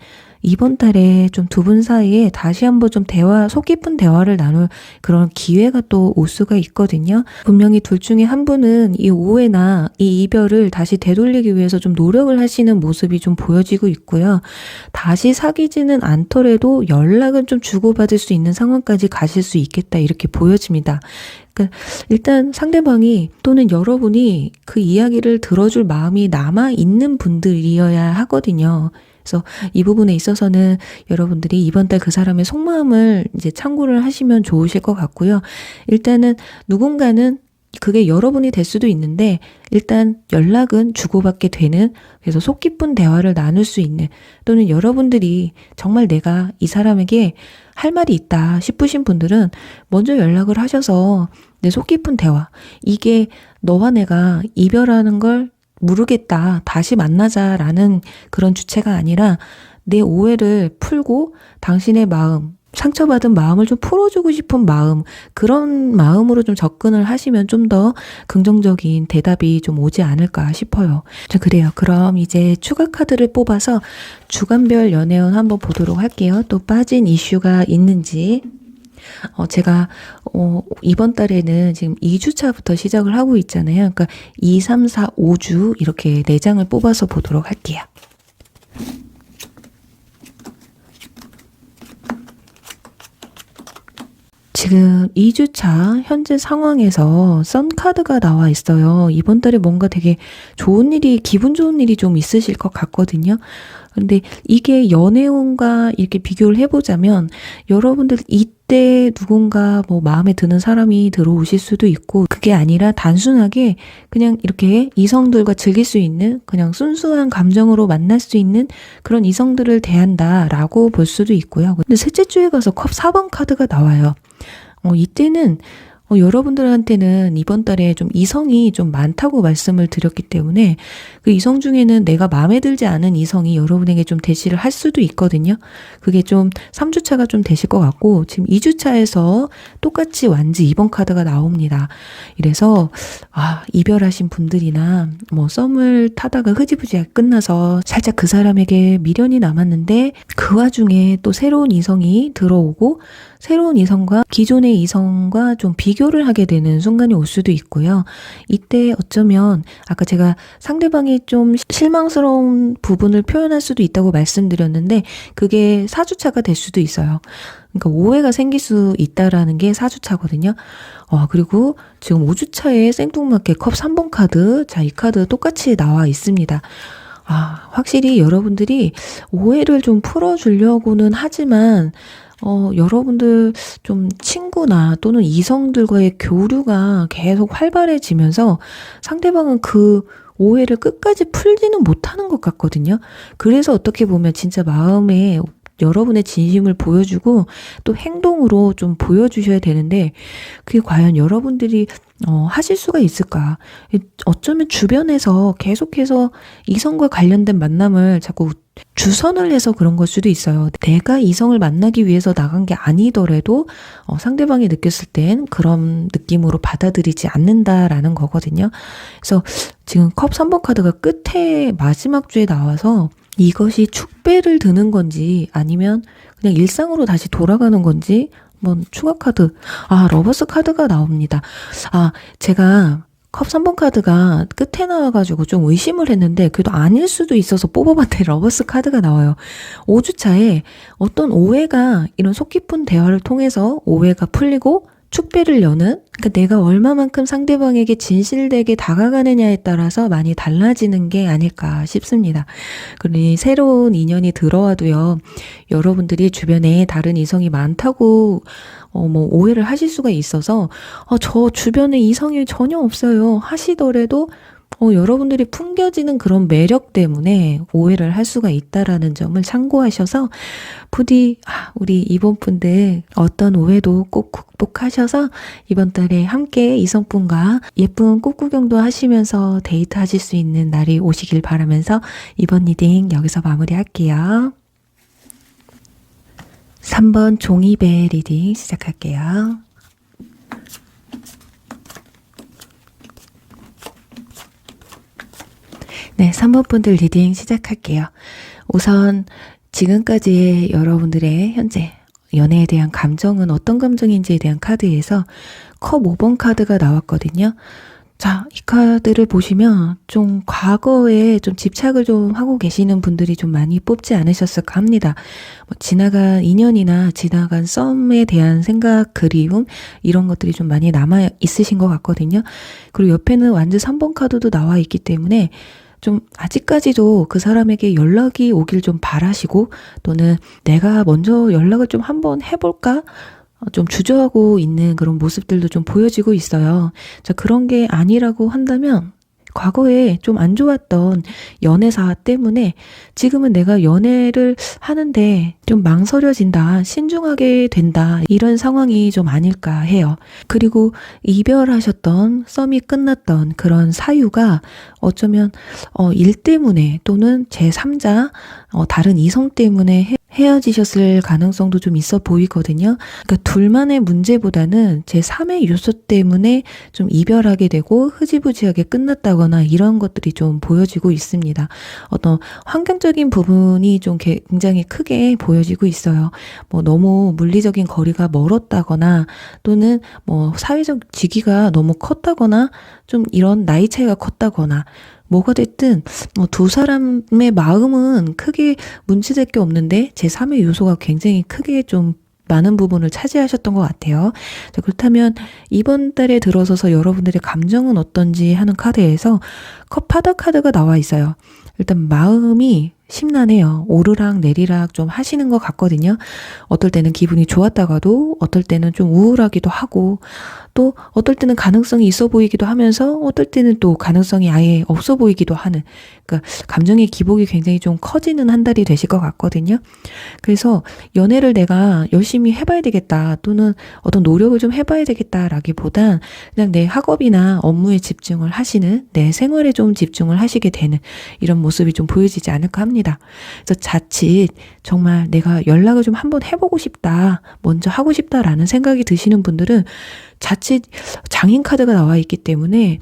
이번 달에 좀 두 분 사이에 다시 한번 좀 속 깊은 대화를 나눌 그런 기회가 또 올 수가 있거든요. 분명히 둘 중에 한 분은 이 오해나 이 이별을 다시 되돌리기 위해서 좀 노력을 하시는 모습이 좀 보여지고 있고요. 다시 사귀지는 않더라도 연락은 좀 주고받을 수 있는 상황까지 가실 수 있겠다 이렇게 보여집니다. 그러니까 일단 상대방이 또는 여러분이 그 이야기를 들어줄 마음이 남아있는 분들이어야 하거든요. 그래서 이 부분에 있어서는 여러분들이 이번 달 그 사람의 속마음을 이제 참고를 하시면 좋으실 것 같고요. 일단은 누군가는 그게 여러분이 될 수도 있는데 일단 연락은 주고받게 되는, 그래서 속 깊은 대화를 나눌 수 있는, 또는 여러분들이 정말 내가 이 사람에게 할 말이 있다 싶으신 분들은 먼저 연락을 하셔서 내 속 깊은 대화, 이게 너와 내가 이별하는 걸 모르겠다, 다시 만나자라는 그런 주체가 아니라 내 오해를 풀고 당신의 마음, 상처받은 마음을 좀 풀어주고 싶은 마음, 그런 마음으로 좀 접근을 하시면 좀 더 긍정적인 대답이 좀 오지 않을까 싶어요. 그래요. 그럼 이제 추가 카드를 뽑아서 주간별 연애운 한번 보도록 할게요. 또 빠진 이슈가 있는지. 제가 이번 달에는 지금 2주차부터 시작을 하고 있잖아요. 그러니까 2, 3, 4, 5주 이렇게 4장을 뽑아서 보도록 할게요. 지금 2주차 현재 상황에서 썬카드가 나와 있어요. 이번 달에 뭔가 되게 좋은 일이, 기분 좋은 일이 좀 있으실 것 같거든요. 근데 이게 연애운과 이렇게 비교를 해보자면 여러분들 이때 누군가 뭐 마음에 드는 사람이 들어오실 수도 있고, 그게 아니라 단순하게 그냥 이렇게 이성들과 즐길 수 있는, 그냥 순수한 감정으로 만날 수 있는 그런 이성들을 대한다라고 볼 수도 있고요. 근데 셋째 주에 가서 컵 4번 카드가 나와요. 이때는 여러분들한테는 이번 달에 좀 이성이 좀 많다고 말씀을 드렸기 때문에 그 이성 중에는 내가 마음에 들지 않은 이성이 여러분에게 좀 대시를 할 수도 있거든요. 그게 좀 3주차가 좀 되실 것 같고 지금 2주차에서 똑같이 완지 2번 카드가 나옵니다. 이래서 이별하신 분들이나 뭐 썸을 타다가 흐지부지하게 끝나서 살짝 그 사람에게 미련이 남았는데 그 와중에 또 새로운 이성이 들어오고 새로운 이성과 기존의 이성과 좀 비교를 하게 되는 순간이 올 수도 있고요. 이때 어쩌면 아까 제가 상대방이 좀 실망스러운 부분을 표현할 수도 있다고 말씀드렸는데 그게 4주차가 될 수도 있어요. 그러니까 오해가 생길 수 있다라는 게 4주차거든요. 그리고 지금 5주차에 생뚱맞게 컵 3번 카드, 자, 이 카드 똑같이 나와 있습니다. 확실히 여러분들이 오해를 좀 풀어주려고는 하지만 여러분들 좀 친구나 또는 이성들과의 교류가 계속 활발해지면서 상대방은 그 오해를 끝까지 풀지는 못하는 것 같거든요. 그래서 어떻게 보면 진짜 마음에 여러분의 진심을 보여주고 또 행동으로 좀 보여주셔야 되는데 그게 과연 여러분들이 하실 수가 있을까? 어쩌면 주변에서 계속해서 이성과 관련된 만남을 자꾸 주선을 해서 그런 걸 수도 있어요. 내가 이성을 만나기 위해서 나간 게 아니더라도 상대방이 느꼈을 땐 그런 느낌으로 받아들이지 않는다라는 거거든요. 그래서 지금 컵 3번 카드가 끝에 마지막 주에 나와서 이것이 축배를 드는 건지 아니면 그냥 일상으로 다시 돌아가는 건지 추가 카드. 러버스 카드가 나옵니다. 제가 컵 3번 카드가 끝에 나와가지고 좀 의심을 했는데 그래도 아닐 수도 있어서 뽑아봤더니 러버스 카드가 나와요. 5주차에 어떤 오해가 이런 속 깊은 대화를 통해서 오해가 풀리고 축배를 여는, 그러니까 내가 얼마만큼 상대방에게 진실되게 다가가느냐에 따라서 많이 달라지는 게 아닐까 싶습니다. 그러니 새로운 인연이 들어와도요, 여러분들이 주변에 다른 이성이 많다고 오해를 하실 수가 있어서 저 주변에 이성이 전혀 없어요 하시더라도 여러분들이 풍겨지는 그런 매력 때문에 오해를 할 수가 있다라는 점을 참고하셔서 부디 우리 이번 분들 어떤 오해도 꼭 극복하셔서 이번 달에 함께 이성분과 예쁜 꽃구경도 하시면서 데이트하실 수 있는 날이 오시길 바라면서 이번 리딩 여기서 마무리할게요. 3번 종이배 리딩 시작할게요. 네, 3번 분들 리딩 시작할게요. 우선 지금까지의 여러분들의 현재 연애에 대한 감정은 어떤 감정인지에 대한 카드에서 컵 5번 카드가 나왔거든요. 자, 이 카드를 보시면 좀 과거에 좀 집착을 좀 하고 계시는 분들이 좀 많이 뽑지 않으셨을까 합니다. 지나간 인연이나 지나간 썸에 대한 생각, 그리움 이런 것들이 좀 많이 남아 있으신 것 같거든요. 그리고 옆에는 완전 3번 카드도 나와 있기 때문에 좀 아직까지도 그 사람에게 연락이 오길 좀 바라시고 또는 내가 먼저 연락을 좀 한번 해볼까? 좀 주저하고 있는 그런 모습들도 좀 보여지고 있어요. 자, 그런 게 아니라고 한다면 과거에 좀 안 좋았던 연애사 때문에 지금은 내가 연애를 하는데 좀 망설여진다, 신중하게 된다 이런 상황이 좀 아닐까 해요. 그리고 이별하셨던 썸이 끝났던 그런 사유가 어쩌면 일 때문에 또는 제3자 다른 이성 때문에 헤어지셨을 가능성도 좀 있어 보이거든요. 그러니까 둘만의 문제보다는 제3의 요소 때문에 좀 이별하게 되고 흐지부지하게 끝났다거나 이런 것들이 좀 보여지고 있습니다. 어떤 환경적인 부분이 좀 굉장히 크게 보여지고 있어요. 너무 물리적인 거리가 멀었다거나 또는 사회적 직위가 너무 컸다거나 좀 이런 나이 차이가 컸다거나 뭐가 됐든 두 사람의 마음은 크게 문제될 게 없는데 제3의 요소가 굉장히 크게 좀 많은 부분을 차지하셨던 것 같아요. 자, 그렇다면 이번 달에 들어서서 여러분들의 감정은 어떤지 하는 카드에서 컵8 카드가 나와 있어요. 일단 마음이 심란해요. 오르락 내리락 좀 하시는 것 같거든요. 어떨 때는 기분이 좋았다가도 어떨 때는 좀 우울하기도 하고 또 어떨 때는 가능성이 있어 보이기도 하면서 어떨 때는 또 가능성이 아예 없어 보이기도 하는, 그러니까 감정의 기복이 굉장히 좀 커지는 한 달이 되실 것 같거든요. 그래서 연애를 내가 열심히 해봐야 되겠다, 또는 어떤 노력을 좀 해봐야 되겠다라기보단 그냥 내 학업이나 업무에 집중을 하시는, 내 생활에 좀 집중을 하시게 되는 이런 모습이 좀 보여지지 않을까 합니다. 그래서 자칫 정말 내가 연락을 좀 한번 해보고 싶다, 먼저 하고 싶다라는 생각이 드시는 분들은 자칫 장인 카드가 나와 있기 때문에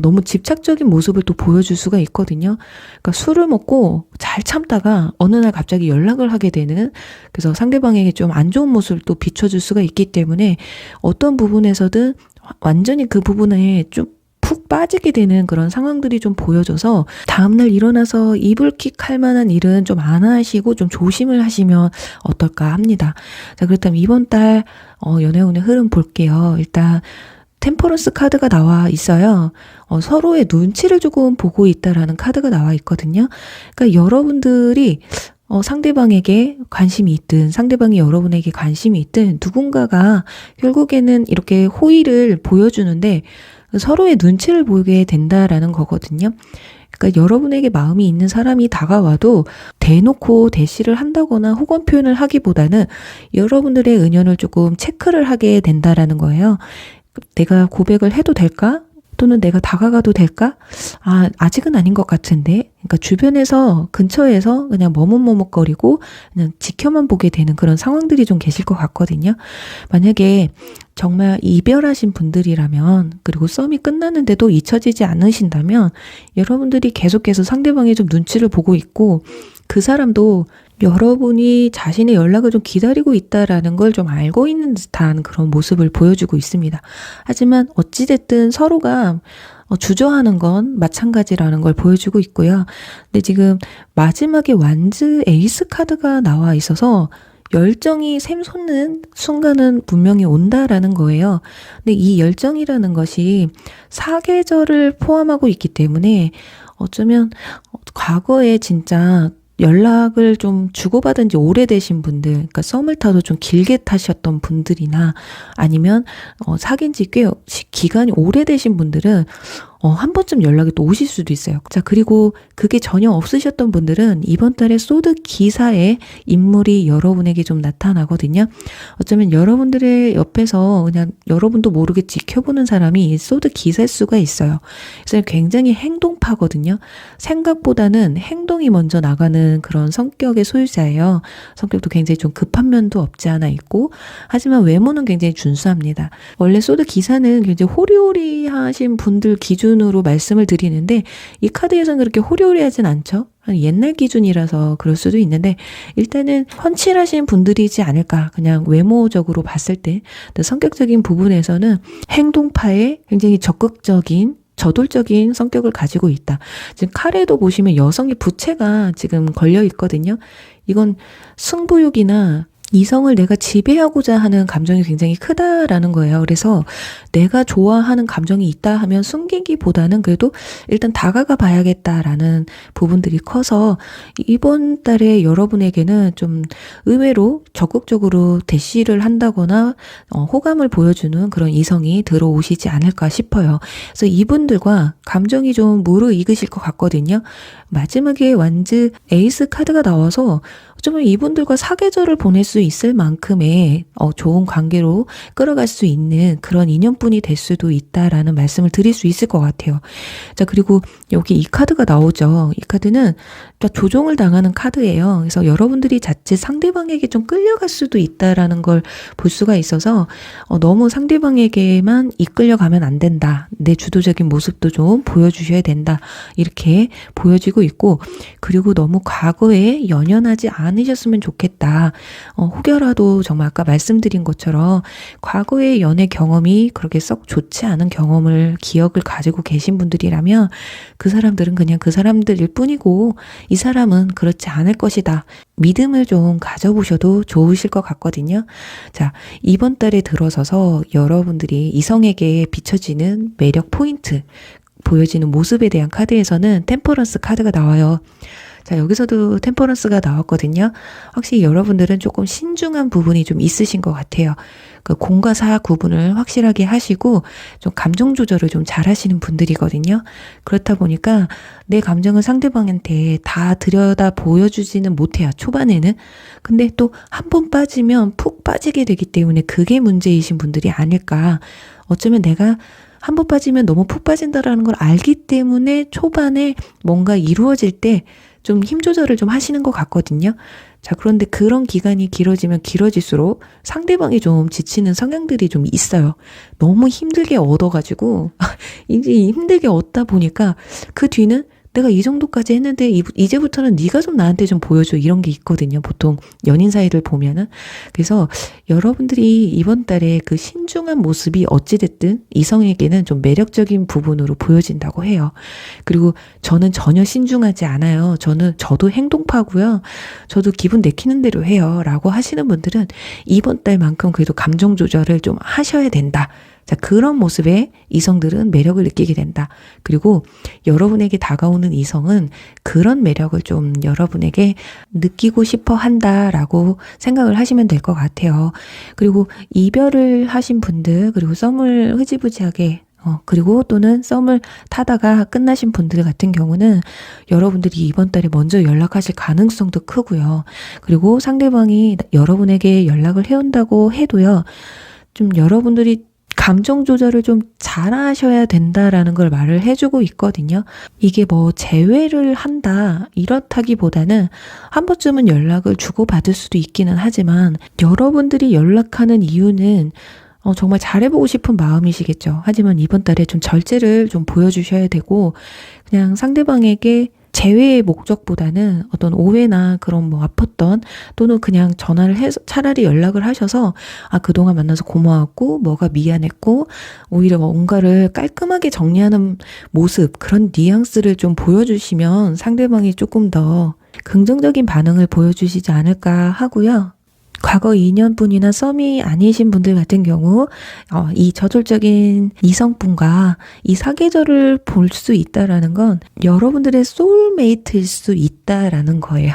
너무 집착적인 모습을 또 보여줄 수가 있거든요. 그러니까 술을 먹고 잘 참다가 어느 날 갑자기 연락을 하게 되는, 그래서 상대방에게 좀 안 좋은 모습을 또 비춰줄 수가 있기 때문에 어떤 부분에서든 완전히 그 부분에 좀 푹 빠지게 되는 그런 상황들이 좀 보여져서 다음날 일어나서 이불킥 할 만한 일은 좀 안 하시고 좀 조심을 하시면 어떨까 합니다. 자, 그렇다면 이번 달 연애운의 흐름 볼게요. 일단 템퍼런스 카드가 나와 있어요. 서로의 눈치를 조금 보고 있다라는 카드가 나와 있거든요. 그러니까 여러분들이 상대방에게 관심이 있든 상대방이 여러분에게 관심이 있든 누군가가 결국에는 이렇게 호의를 보여주는데 서로의 눈치를 보게 된다라는 거거든요. 그러니까 여러분에게 마음이 있는 사람이 다가와도 대놓고 대시를 한다거나 호감 표현을 하기보다는 여러분들의 의견을 조금 체크를 하게 된다라는 거예요. 내가 고백을 해도 될까? 또는 내가 다가가도 될까? 아직은 아닌 것 같은데. 그러니까 주변에서, 근처에서 그냥 머뭇머뭇거리고 그냥 지켜만 보게 되는 그런 상황들이 좀 계실 것 같거든요. 만약에 정말 이별하신 분들이라면, 그리고 썸이 끝났는데도 잊혀지지 않으신다면 여러분들이 계속해서 상대방의 좀 눈치를 보고 있고, 그 사람도 여러분이 자신의 연락을 좀 기다리고 있다라는 걸 좀 알고 있는 듯한 그런 모습을 보여주고 있습니다. 하지만 어찌됐든 서로가 주저하는 건 마찬가지라는 걸 보여주고 있고요. 근데 지금 마지막에 완즈 에이스 카드가 나와 있어서 열정이 샘솟는 순간은 분명히 온다라는 거예요. 근데 이 열정이라는 것이 사계절을 포함하고 있기 때문에 어쩌면 과거에 진짜 연락을 좀 주고받은 지 오래되신 분들, 그러니까 썸을 타도 좀 길게 타셨던 분들이나 아니면 사귄 지 꽤 기간이 오래되신 분들은 한 번쯤 연락이 또 오실 수도 있어요. 자, 그리고 그게 전혀 없으셨던 분들은 이번 달에 소드 기사의 인물이 여러분에게 좀 나타나거든요. 어쩌면 여러분들의 옆에서 그냥 여러분도 모르게 지켜보는 사람이 소드 기사일 수가 있어요. 그래서 굉장히 행동파거든요. 생각보다는 행동이 먼저 나가는 그런 성격의 소유자예요. 성격도 굉장히 좀 급한 면도 없지 않아 있고, 하지만 외모는 굉장히 준수합니다. 원래 소드 기사는 굉장히 호리호리하신 분들 기준으로 말씀을 드리는데 이 카드에서는 그렇게 호리호리하진 않죠. 옛날 기준이라서 그럴 수도 있는데 일단은 훤칠하신 분들이지 않을까, 그냥 외모적으로 봤을 때. 성격적인 부분에서는 행동파에 굉장히 적극적인 저돌적인 성격을 가지고 있다. 지금 칼에도 보시면 여성의 부채가 지금 걸려 있거든요. 이건 승부욕이나 이성을 내가 지배하고자 하는 감정이 굉장히 크다라는 거예요. 그래서 내가 좋아하는 감정이 있다 하면 숨기기보다는 그래도 일단 다가가 봐야겠다라는 부분들이 커서 이번 달에 여러분에게는 좀 의외로 적극적으로 대시를 한다거나 호감을 보여주는 그런 이성이 들어오시지 않을까 싶어요. 그래서 이분들과 감정이 좀 무르익으실 것 같거든요. 마지막에 완즈 에이스 카드가 나와서 좀 이분들과 사계절을 보낼 수 있을 만큼의 좋은 관계로 끌어갈 수 있는 그런 인연분이 될 수도 있다라는 말씀을 드릴 수 있을 것 같아요. 자, 그리고 여기 이 카드가 나오죠. 이 카드는 조종을 당하는 카드예요. 그래서 여러분들이 자칫 상대방에게 좀 끌려갈 수도 있다라는 걸 볼 수가 있어서 너무 상대방에게만 이끌려가면 안 된다. 내 주도적인 모습도 좀 보여주셔야 된다. 이렇게 보여지고 있고, 그리고 너무 과거에 연연하지 않으셨으면 좋겠다. 혹여라도 정말 아까 말씀드린 것처럼 과거의 연애 경험이 그렇게 썩 좋지 않은 경험을, 기억을 가지고 계신 분들이라면 그 사람들은 그냥 그 사람들일 뿐이고 이 사람은 그렇지 않을 것이다. 믿음을 좀 가져보셔도 좋으실 것 같거든요. 자, 이번 달에 들어서서 여러분들이 이성에게 비춰지는 매력 포인트, 보여지는 모습에 대한 카드에서는 템퍼런스 카드가 나와요. 자, 여기서도 템퍼런스가 나왔거든요. 확실히 여러분들은 조금 신중한 부분이 좀 있으신 것 같아요. 그 공과 사 구분을 확실하게 하시고 좀 감정 조절을 좀 잘 하시는 분들이거든요. 그렇다 보니까 내 감정을 상대방한테 다 들여다 보여주지는 못해요. 초반에는. 근데 또 한 번 빠지면 푹 빠지게 되기 때문에 그게 문제이신 분들이 아닐까. 어쩌면 내가 한 번 빠지면 너무 푹 빠진다라는 걸 알기 때문에 초반에 뭔가 이루어질 때 좀 힘 조절을 좀 하시는 것 같거든요. 자, 그런데 그런 기간이 길어지면 길어질수록 상대방이 좀 지치는 성향들이 좀 있어요. 너무 힘들게 얻어가지고, 이제 힘들게 얻다 보니까 그 뒤는 내가 이 정도까지 했는데 이제부터는 네가 좀 나한테 좀 보여줘 이런 게 있거든요. 보통 연인 사이를 보면은. 그래서 여러분들이 이번 달에 그 신중한 모습이 어찌됐든 이성에게는 좀 매력적인 부분으로 보여진다고 해요. 그리고 저는 전혀 신중하지 않아요. 저도 행동파고요. 저도 기분 내키는 대로 해요. 라고 하시는 분들은 이번 달만큼 그래도 감정 조절을 좀 하셔야 된다. 자, 그런 모습에 이성들은 매력을 느끼게 된다. 그리고 여러분에게 다가오는 이성은 그런 매력을 좀 여러분에게 느끼고 싶어 한다라고 생각을 하시면 될 것 같아요. 그리고 이별을 하신 분들, 그리고 썸을 흐지부지하게 그리고 또는 썸을 타다가 끝나신 분들 같은 경우는 여러분들이 이번 달에 먼저 연락하실 가능성도 크고요. 그리고 상대방이 여러분에게 연락을 해온다고 해도요. 좀 여러분들이 감정 조절을 좀 잘하셔야 된다라는 걸 말을 해주고 있거든요. 이게 뭐 재회를 한다 이렇다기보다는 한 번쯤은 연락을 주고받을 수도 있기는 하지만 여러분들이 연락하는 이유는 정말 잘해보고 싶은 마음이시겠죠. 하지만 이번 달에 좀 절제를 좀 보여주셔야 되고 그냥 상대방에게 재회의 목적보다는 어떤 오해나 그런 뭐 아팠던 또는 그냥 전화를 해서 차라리 연락을 하셔서 그동안 만나서 고마웠고 뭐가 미안했고 오히려 뭔가를 깔끔하게 정리하는 모습 그런 뉘앙스를 좀 보여주시면 상대방이 조금 더 긍정적인 반응을 보여주시지 않을까 하고요. 과거 2년분이나 썸이 아니신 분들 같은 경우 이 저돌적인 이성분과 이 사계절을 볼 수 있다라는 건 여러분들의 소울메이트일 수 있다라는 거예요.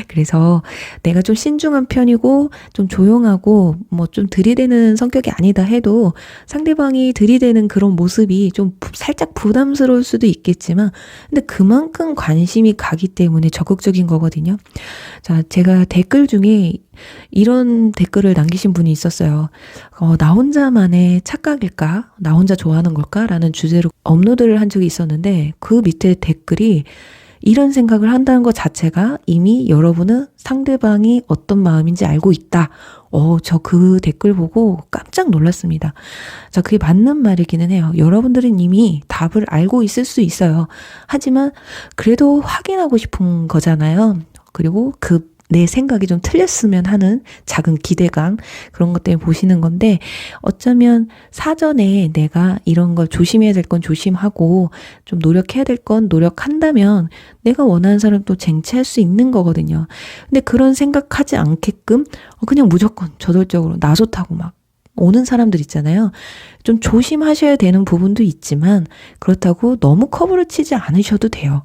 그래서 내가 좀 신중한 편이고 좀 조용하고 뭐 좀 들이대는 성격이 아니다 해도 상대방이 들이대는 그런 모습이 좀 살짝 부담스러울 수도 있겠지만 근데 그만큼 관심이 가기 때문에 적극적인 거거든요. 자, 제가 댓글 중에 이런 댓글을 남기신 분이 있었어요. 나 혼자만의 착각일까? 나 혼자 좋아하는 걸까? 라는 주제로 업로드를 한 적이 있었는데 그 밑에 댓글이 이런 생각을 한다는 것 자체가 이미 여러분은 상대방이 어떤 마음인지 알고 있다. 저 그 댓글 보고 깜짝 놀랐습니다. 자, 그게 맞는 말이기는 해요. 여러분들은 이미 답을 알고 있을 수 있어요. 하지만 그래도 확인하고 싶은 거잖아요. 그리고 내 생각이 좀 틀렸으면 하는 작은 기대감 그런 것 때문에 보시는 건데 어쩌면 사전에 내가 이런 걸 조심해야 될 건 조심하고 좀 노력해야 될 건 노력한다면 내가 원하는 사람도 쟁취할 수 있는 거거든요. 근데 그런 생각하지 않게끔 그냥 무조건 저돌적으로 나 좋다고 막 오는 사람들 있잖아요. 좀 조심하셔야 되는 부분도 있지만 그렇다고 너무 커브를 치지 않으셔도 돼요.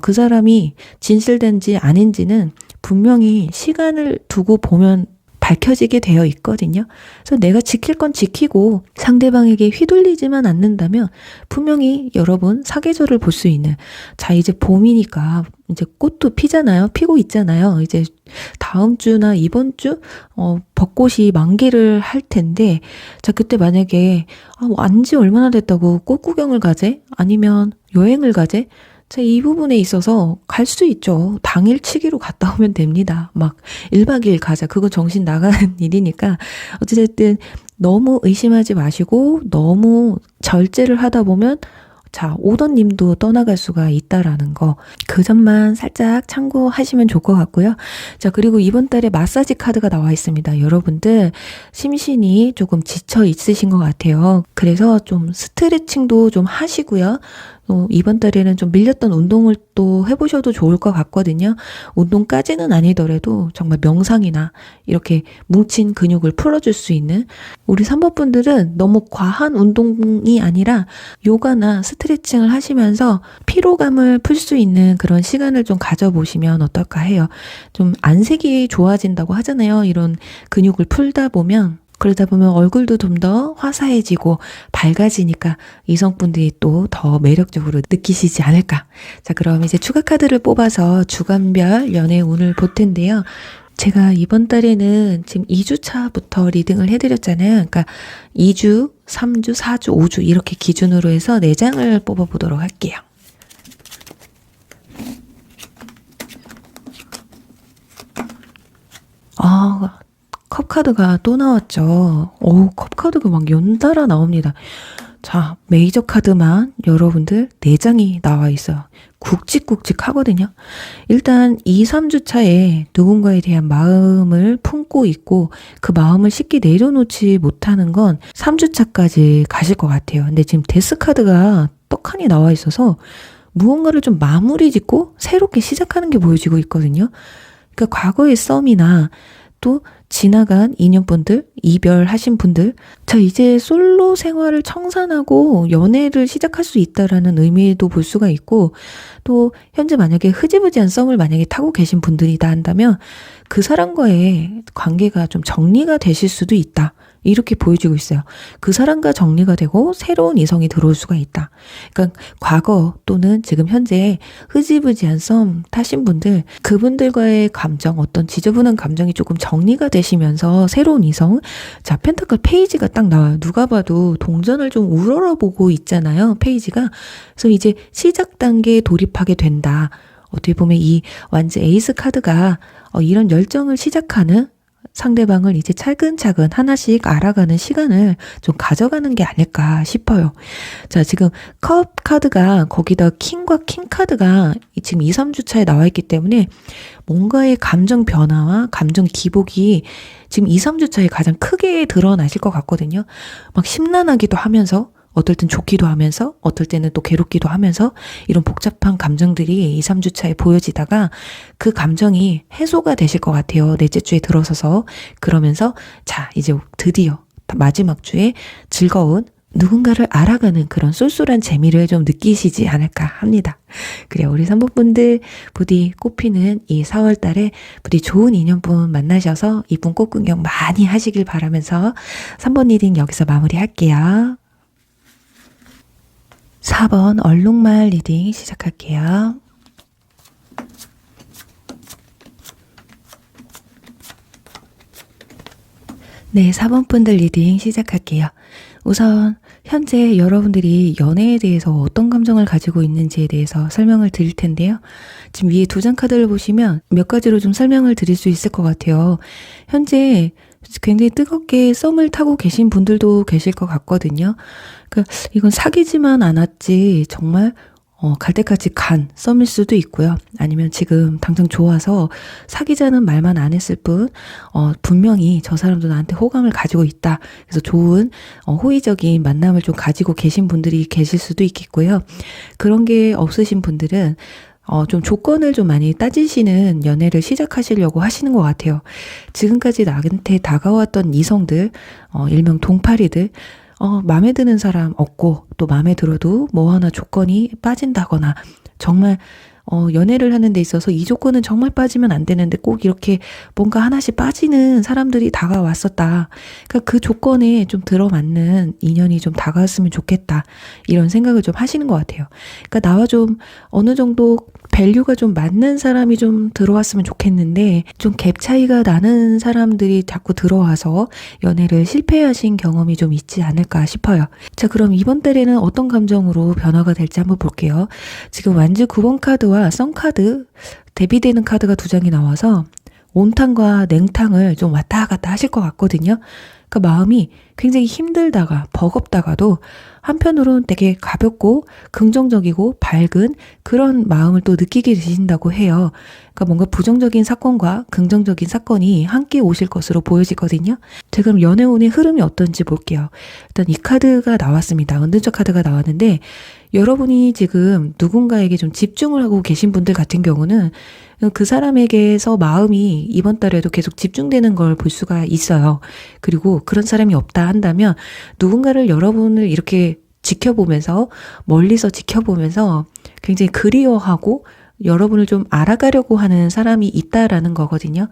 그 사람이 진실된지 아닌지는 분명히 시간을 두고 보면 밝혀지게 되어 있거든요. 그래서 내가 지킬 건 지키고 상대방에게 휘둘리지만 않는다면 분명히 여러분 사계절을 볼 수 있는 자 이제 봄이니까 이제 꽃도 피잖아요. 피고 있잖아요. 이제 다음 주나 이번 주 벚꽃이 만개를 할 텐데 자 그때 만약에 안지 얼마나 됐다고 꽃 구경을 가재? 아니면 여행을 가재? 자, 이 부분에 있어서 갈 수 있죠. 당일치기로 갔다 오면 됩니다. 막 1박 2일 가자. 그거 정신 나가는 일이니까 어찌됐든 너무 의심하지 마시고 너무 절제를 하다 보면 자, 오던 님도 떠나갈 수가 있다라는 거. 그 점만 살짝 참고하시면 좋을 것 같고요. 자, 그리고 이번 달에 마사지 카드가 나와 있습니다. 여러분들 심신이 조금 지쳐 있으신 것 같아요. 그래서 좀 스트레칭도 좀 하시고요. 이번 달에는 좀 밀렸던 운동을 또 해보셔도 좋을 것 같거든요. 운동까지는 아니더라도 정말 명상이나 이렇게 뭉친 근육을 풀어줄 수 있는, 우리 3번 분들은 너무 과한 운동이 아니라 요가나 스트레칭을 하시면서 피로감을 풀 수 있는 그런 시간을 좀 가져보시면 어떨까 해요. 좀 안색이 좋아진다고 하잖아요. 이런 근육을 풀다 보면. 그러다 보면 얼굴도 좀 더 화사해지고 밝아지니까 이성분들이 또 더 매력적으로 느끼시지 않을까. 자, 그럼 이제 추가 카드를 뽑아서 주간별 연애 운을 볼 텐데요. 제가 이번 달에는 지금 2주차부터 리딩을 해드렸잖아요. 그러니까 2주, 3주, 4주, 5주 이렇게 기준으로 해서 4장을 뽑아보도록 할게요. 컵카드가 또 나왔죠. 컵카드가 막 연달아 나옵니다. 자, 메이저 카드만 여러분들 4장이 나와 있어요. 굵직굵직 하거든요. 일단 2, 3주 차에 누군가에 대한 마음을 품고 있고 그 마음을 쉽게 내려놓지 못하는 건 3주 차까지 가실 것 같아요. 근데 지금 데스 카드가 떡하니 나와 있어서 무언가를 좀 마무리 짓고 새롭게 시작하는 게 보여지고 있거든요. 그러니까 과거의 썸이나 또 지나간 인연분들, 이별하신 분들, 자, 이제 솔로 생활을 청산하고 연애를 시작할 수 있다라는 의미도 볼 수가 있고, 또 현재 만약에 흐지부지한 썸을 만약에 타고 계신 분들이다 한다면 그 사람과의 관계가 좀 정리가 되실 수도 있다. 이렇게 보여지고 있어요. 그 사람과 정리가 되고 새로운 이성이 들어올 수가 있다. 그러니까 과거 또는 지금 현재 흐지부지한 썸 타신 분들, 그분들과의 감정, 어떤 지저분한 감정이 조금 정리가 되시면서 새로운 이성, 자, 펜타클 페이지가 딱 나와요. 누가 봐도 동전을 좀 우러러보고 있잖아요. 페이지가. 그래서 이제 시작 단계에 돌입하게 된다. 어떻게 보면 이 완즈 에이스 카드가 이런 열정을 시작하는, 상대방을 이제 차근차근 하나씩 알아가는 시간을 좀 가져가는 게 아닐까 싶어요. 자, 지금 컵 카드가 거기다 킹과 킹 카드가 지금 2, 3주 차에 나와 있기 때문에 뭔가의 감정 변화와 감정 기복이 지금 2, 3주 차에 가장 크게 드러나실 것 같거든요. 막 심란하기도 하면서 어떨 땐 좋기도 하면서 어떨 때는 또 괴롭기도 하면서 이런 복잡한 감정들이 2, 3주 차에 보여지다가 그 감정이 해소가 되실 것 같아요. 넷째 주에 들어서서. 그러면서 자, 이제 드디어 마지막 주에 즐거운 누군가를 알아가는 그런 쏠쏠한 재미를 좀 느끼시지 않을까 합니다. 그래요. 우리 3번 분들 부디 꽃피는 이 4월 달에 부디 좋은 인연분 만나셔서 이쁜 꽃 구경 많이 하시길 바라면서 3번 리딩 여기서 마무리할게요. 4번 얼룩말 리딩 시작할게요. 네, 4번 분들 리딩 시작할게요. 우선 현재 여러분들이 연애에 대해서 어떤 감정을 가지고 있는지에 대해서 설명을 드릴 텐데요. 지금 위에 2장 카드를 보시면 몇 가지로 좀 설명을 드릴 수 있을 것 같아요. 현재 굉장히 뜨겁게 썸을 타고 계신 분들도 계실 것 같거든요. 그러니까 이건 사귀지만 않았지 정말 갈 때까지 간 썸일 수도 있고요. 아니면 지금 당장 좋아서 사귀자는 말만 안 했을 뿐 분명히 저 사람도 나한테 호감을 가지고 있다. 그래서 좋은 호의적인 만남을 좀 가지고 계신 분들이 계실 수도 있겠고요. 그런 게 없으신 분들은 좀 조건을 좀 많이 따지시는 연애를 시작하시려고 하시는 것 같아요. 지금까지 나한테 다가왔던 이성들, 일명 동파리들, 마음에 드는 사람 없고 또 마음에 들어도 뭐 하나 조건이 빠진다거나 정말 연애를 하는 데 있어서 이 조건은 정말 빠지면 안 되는데 꼭 이렇게 뭔가 하나씩 빠지는 사람들이 다가왔었다. 그러니까 그 조건에 좀 들어맞는 인연이 좀 다가왔으면 좋겠다. 이런 생각을 좀 하시는 것 같아요. 그러니까 나와 좀 어느 정도 밸류가 좀 맞는 사람이 좀 들어왔으면 좋겠는데 좀 갭 차이가 나는 사람들이 자꾸 들어와서 연애를 실패하신 경험이 좀 있지 않을까 싶어요. 자, 그럼 이번 달에는 어떤 감정으로 변화가 될지 한번 볼게요. 지금 완즈 9번 카드와 썬 카드, 대비되는 카드가 2장이 나와서 온탕과 냉탕을 좀 왔다 갔다 하실 것 같거든요. 그러니까 마음이 굉장히 힘들다가 버겁다가도 한편으로는 되게 가볍고 긍정적이고 밝은 그런 마음을 또 느끼게 되신다고 해요. 그러니까 뭔가 부정적인 사건과 긍정적인 사건이 함께 오실 것으로 보여지거든요. 자, 그럼 연애운의 흐름이 어떤지 볼게요. 일단 이 카드가 나왔습니다. 은둔적 카드가 나왔는데 여러분이 지금 누군가에게 좀 집중을 하고 계신 분들 같은 경우는 그 사람에게서 마음이 이번 달에도 계속 집중되는 걸 볼 수가 있어요. 그리고 그런 사람이 없다 한다면 누군가를 여러분을 이렇게 지켜보면서 멀리서 지켜보면서 굉장히 그리워하고 여러분을 좀 알아가려고 하는 사람이 있다라는 거거든요.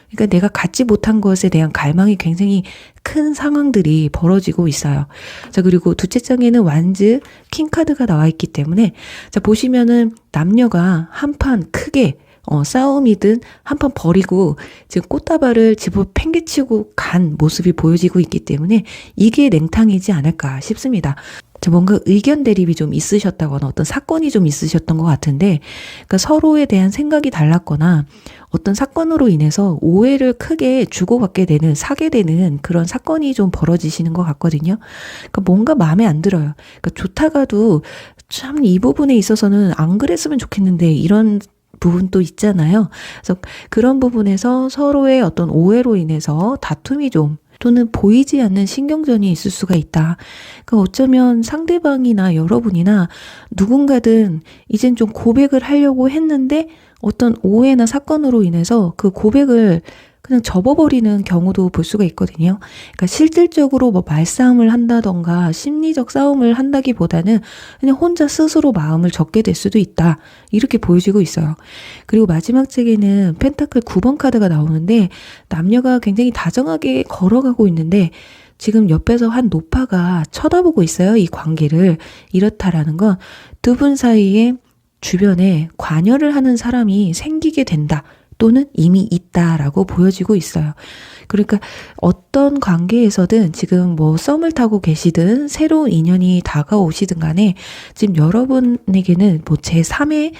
그러니까 내가 갖지 못한 것에 대한 갈망이 굉장히 큰 상황들이 벌어지고 있어요. 자, 그리고 두째 장에는 완즈, 킹카드가 나와 있기 때문에 자, 보시면은 남녀가 한판 크게 싸움이든 한판 버리고 지금 꽃다발을 집어 팽개치고 간 모습이 보여지고 있기 때문에 이게 냉탕이지 않을까 싶습니다. 뭔가 의견 대립이 좀 있으셨다거나 어떤 사건이 좀 있으셨던 것 같은데, 그러니까 서로에 대한 생각이 달랐거나 어떤 사건으로 인해서 오해를 크게 주고받게 되는, 사게 되는 그런 사건이 좀 벌어지시는 것 같거든요. 그러니까 뭔가 마음에 안 들어요. 그러니까 좋다가도 참 이 부분에 있어서는 안 그랬으면 좋겠는데 이런 부분도 있잖아요. 그래서 그런 부분에서 서로의 어떤 오해로 인해서 다툼이 좀 또는 보이지 않는 신경전이 있을 수가 있다. 그러니까 어쩌면 상대방이나 여러분이나 누군가든 이젠 좀 고백을 하려고 했는데 어떤 오해나 사건으로 인해서 그 고백을 그냥 접어버리는 경우도 볼 수가 있거든요. 그러니까 실질적으로 뭐 말싸움을 한다던가 심리적 싸움을 한다기보다는 그냥 혼자 스스로 마음을 접게 될 수도 있다. 이렇게 보여지고 있어요. 그리고 마지막 책에는 펜타클 9번 카드가 나오는데 남녀가 굉장히 다정하게 걸어가고 있는데 지금 옆에서 한 노파가 쳐다보고 있어요. 이 관계를. 이렇다라는 건 두 분 사이에 주변에 관여를 하는 사람이 생기게 된다. 또는 이미 있다라고 보여지고 있어요. 그러니까 어떤 관계에서든 지금 뭐 썸을 타고 계시든 새로운 인연이 다가오시든 간에 지금 여러분에게는 뭐 제3의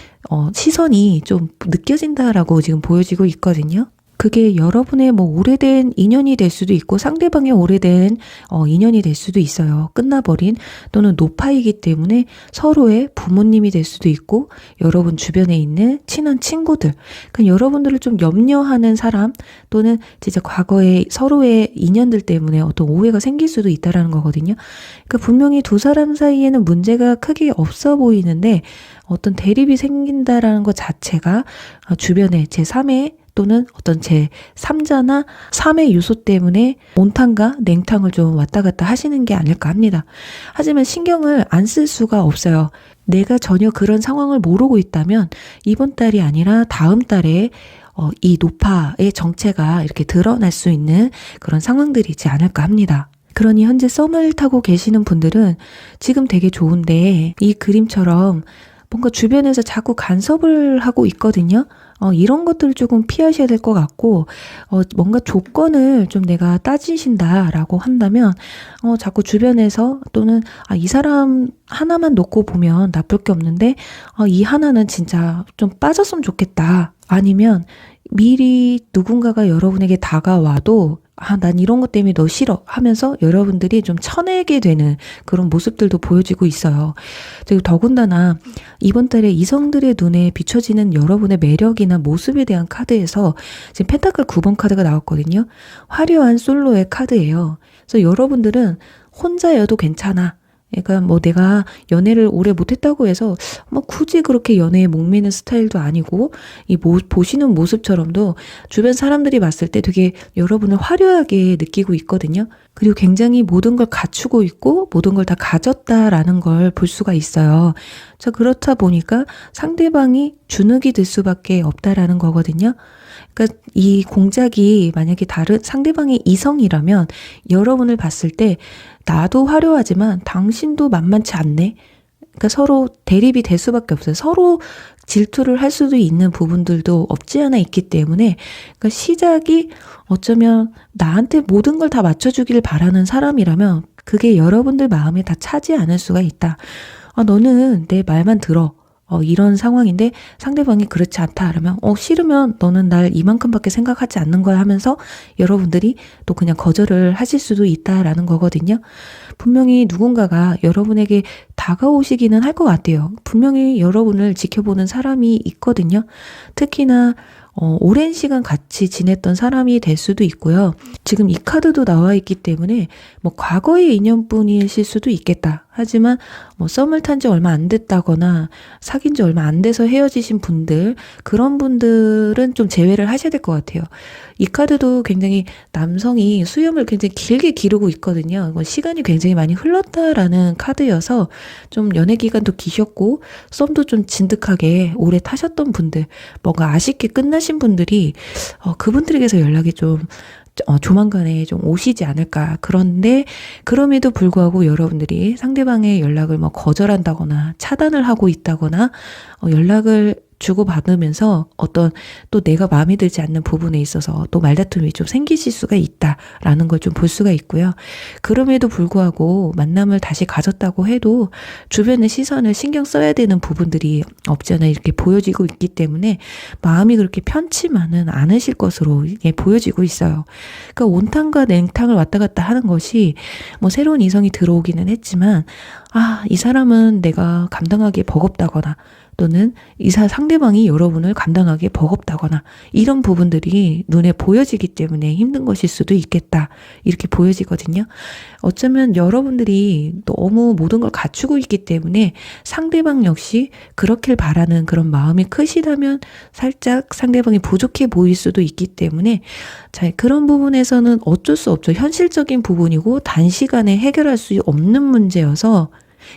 시선이 좀 느껴진다라고 지금 보여지고 있거든요. 그게 여러분의 뭐 오래된 인연이 될 수도 있고 상대방의 오래된 인연이 될 수도 있어요. 끝나버린 또는 노파이기 때문에 서로의 부모님이 될 수도 있고 여러분 주변에 있는 친한 친구들, 그러니까 여러분들을 좀 염려하는 사람 또는 진짜 과거에 서로의 인연들 때문에 어떤 오해가 생길 수도 있다라는 거거든요. 그러니까 분명히 두 사람 사이에는 문제가 크게 없어 보이는데 어떤 대립이 생긴다라는 것 자체가 주변에 제3의 또는 어떤 제3자나 3의 요소 때문에 온탕과 냉탕을 좀 왔다 갔다 하시는 게 아닐까 합니다. 하지만 신경을 안 쓸 수가 없어요. 내가 전혀 그런 상황을 모르고 있다면 이번 달이 아니라 다음 달에 이 노파의 정체가 이렇게 드러날 수 있는 그런 상황들이지 않을까 합니다. 그러니 현재 썸을 타고 계시는 분들은 지금 되게 좋은데 이 그림처럼 뭔가 주변에서 자꾸 간섭을 하고 있거든요. 이런 것들을 조금 피하셔야 될 것 같고, 뭔가 조건을 좀 내가 따지신다라고 한다면, 자꾸 주변에서 또는, 이 사람 하나만 놓고 보면 나쁠 게 없는데, 이 하나는 진짜 좀 빠졌으면 좋겠다. 아니면 미리 누군가가 여러분에게 다가와도 난 이런 것 때문에 너 싫어 하면서 여러분들이 좀 쳐내게 되는 그런 모습들도 보여지고 있어요. 그리고 더군다나 이번 달에 이성들의 눈에 비춰지는 여러분의 매력이나 모습에 대한 카드에서 지금 펜타클 9번 카드가 나왔거든요. 화려한 솔로의 카드예요. 그래서 여러분들은 혼자여도 괜찮아. 그러니까 뭐 내가 연애를 오래 못했다고 해서 뭐 굳이 그렇게 연애에 목매는 스타일도 아니고 이 보시는 모습처럼도 주변 사람들이 봤을 때 되게 여러분을 화려하게 느끼고 있거든요. 그리고 굉장히 모든 걸 갖추고 있고 모든 걸 다 가졌다라는 걸 볼 수가 있어요. 자, 그렇다 보니까 상대방이 주눅이 들 수밖에 없다라는 거거든요. 그러니까 이 공작이 만약에 다른 상대방의 이성이라면 여러분을 봤을 때 나도 화려하지만 당신도 만만치 않네. 그러니까 서로 대립이 될 수밖에 없어요. 서로 질투를 할 수도 있는 부분들도 없지 않아 있기 때문에 그러니까 시작이 어쩌면 나한테 모든 걸 다 맞춰주길 바라는 사람이라면 그게 여러분들 마음에 다 차지 않을 수가 있다. 너는 내 말만 들어. 이런 상황인데 상대방이 그렇지 않다 그러면 싫으면 너는 날 이만큼밖에 생각하지 않는 거야 하면서 여러분들이 또 그냥 거절을 하실 수도 있다라는 거거든요. 분명히 누군가가 여러분에게 다가오시기는 할 것 같아요. 분명히 여러분을 지켜보는 사람이 있거든요. 특히나 오랜 시간 같이 지냈던 사람이 될 수도 있고요. 지금 이 카드도 나와 있기 때문에 뭐 과거의 인연뿐이실 수도 있겠다. 하지만 뭐 썸을 탄 지 얼마 안 됐다거나 사귄 지 얼마 안 돼서 헤어지신 분들, 그런 분들은 좀 제외를 하셔야 될 것 같아요. 이 카드도 굉장히 남성이 수염을 굉장히 길게 기르고 있거든요. 시간이 굉장히 많이 흘렀다라는 카드여서 좀 연애 기간도 기셨고 썸도 좀 진득하게 오래 타셨던 분들, 뭔가 아쉽게 끝나신 분들이 그분들에게서 연락이 좀 조만간에 좀 오시지 않을까. 그런데 그럼에도 불구하고 여러분들이 상대방의 연락을 뭐 거절한다거나 차단을 하고 있다거나 연락을 주고받으면서 어떤 또 내가 마음에 들지 않는 부분에 있어서 또 말다툼이 좀 생기실 수가 있다라는 걸 좀 볼 수가 있고요. 그럼에도 불구하고 만남을 다시 가졌다고 해도 주변의 시선을 신경 써야 되는 부분들이 없지 않아 이렇게 보여지고 있기 때문에 마음이 그렇게 편치만은 않으실 것으로 이게 보여지고 있어요. 그러니까 온탕과 냉탕을 왔다 갔다 하는 것이 뭐 새로운 이성이 들어오기는 했지만 이 사람은 내가 감당하기에 버겁다거나 또는 상대방이 여러분을 감당하기에 버겁다거나 이런 부분들이 눈에 보여지기 때문에 힘든 것일 수도 있겠다. 이렇게 보여지거든요. 어쩌면 여러분들이 너무 모든 걸 갖추고 있기 때문에 상대방 역시 그렇길 바라는 그런 마음이 크시다면 살짝 상대방이 부족해 보일 수도 있기 때문에 자, 그런 부분에서는 어쩔 수 없죠. 현실적인 부분이고 단시간에 해결할 수 없는 문제여서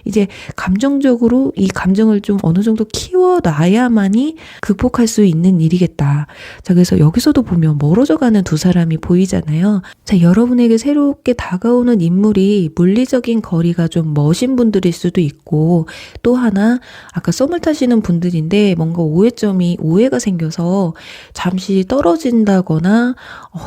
이제 감정적으로 이 감정을 좀 어느 정도 키워놔야만이 극복할 수 있는 일이겠다. 자, 그래서 여기서도 보면 멀어져가는 두 사람이 보이잖아요. 자, 여러분에게 새롭게 다가오는 인물이 물리적인 거리가 좀 머신 분들일 수도 있고 또 하나 아까 썸을 타시는 분들인데 뭔가 오해가 생겨서 잠시 떨어진다거나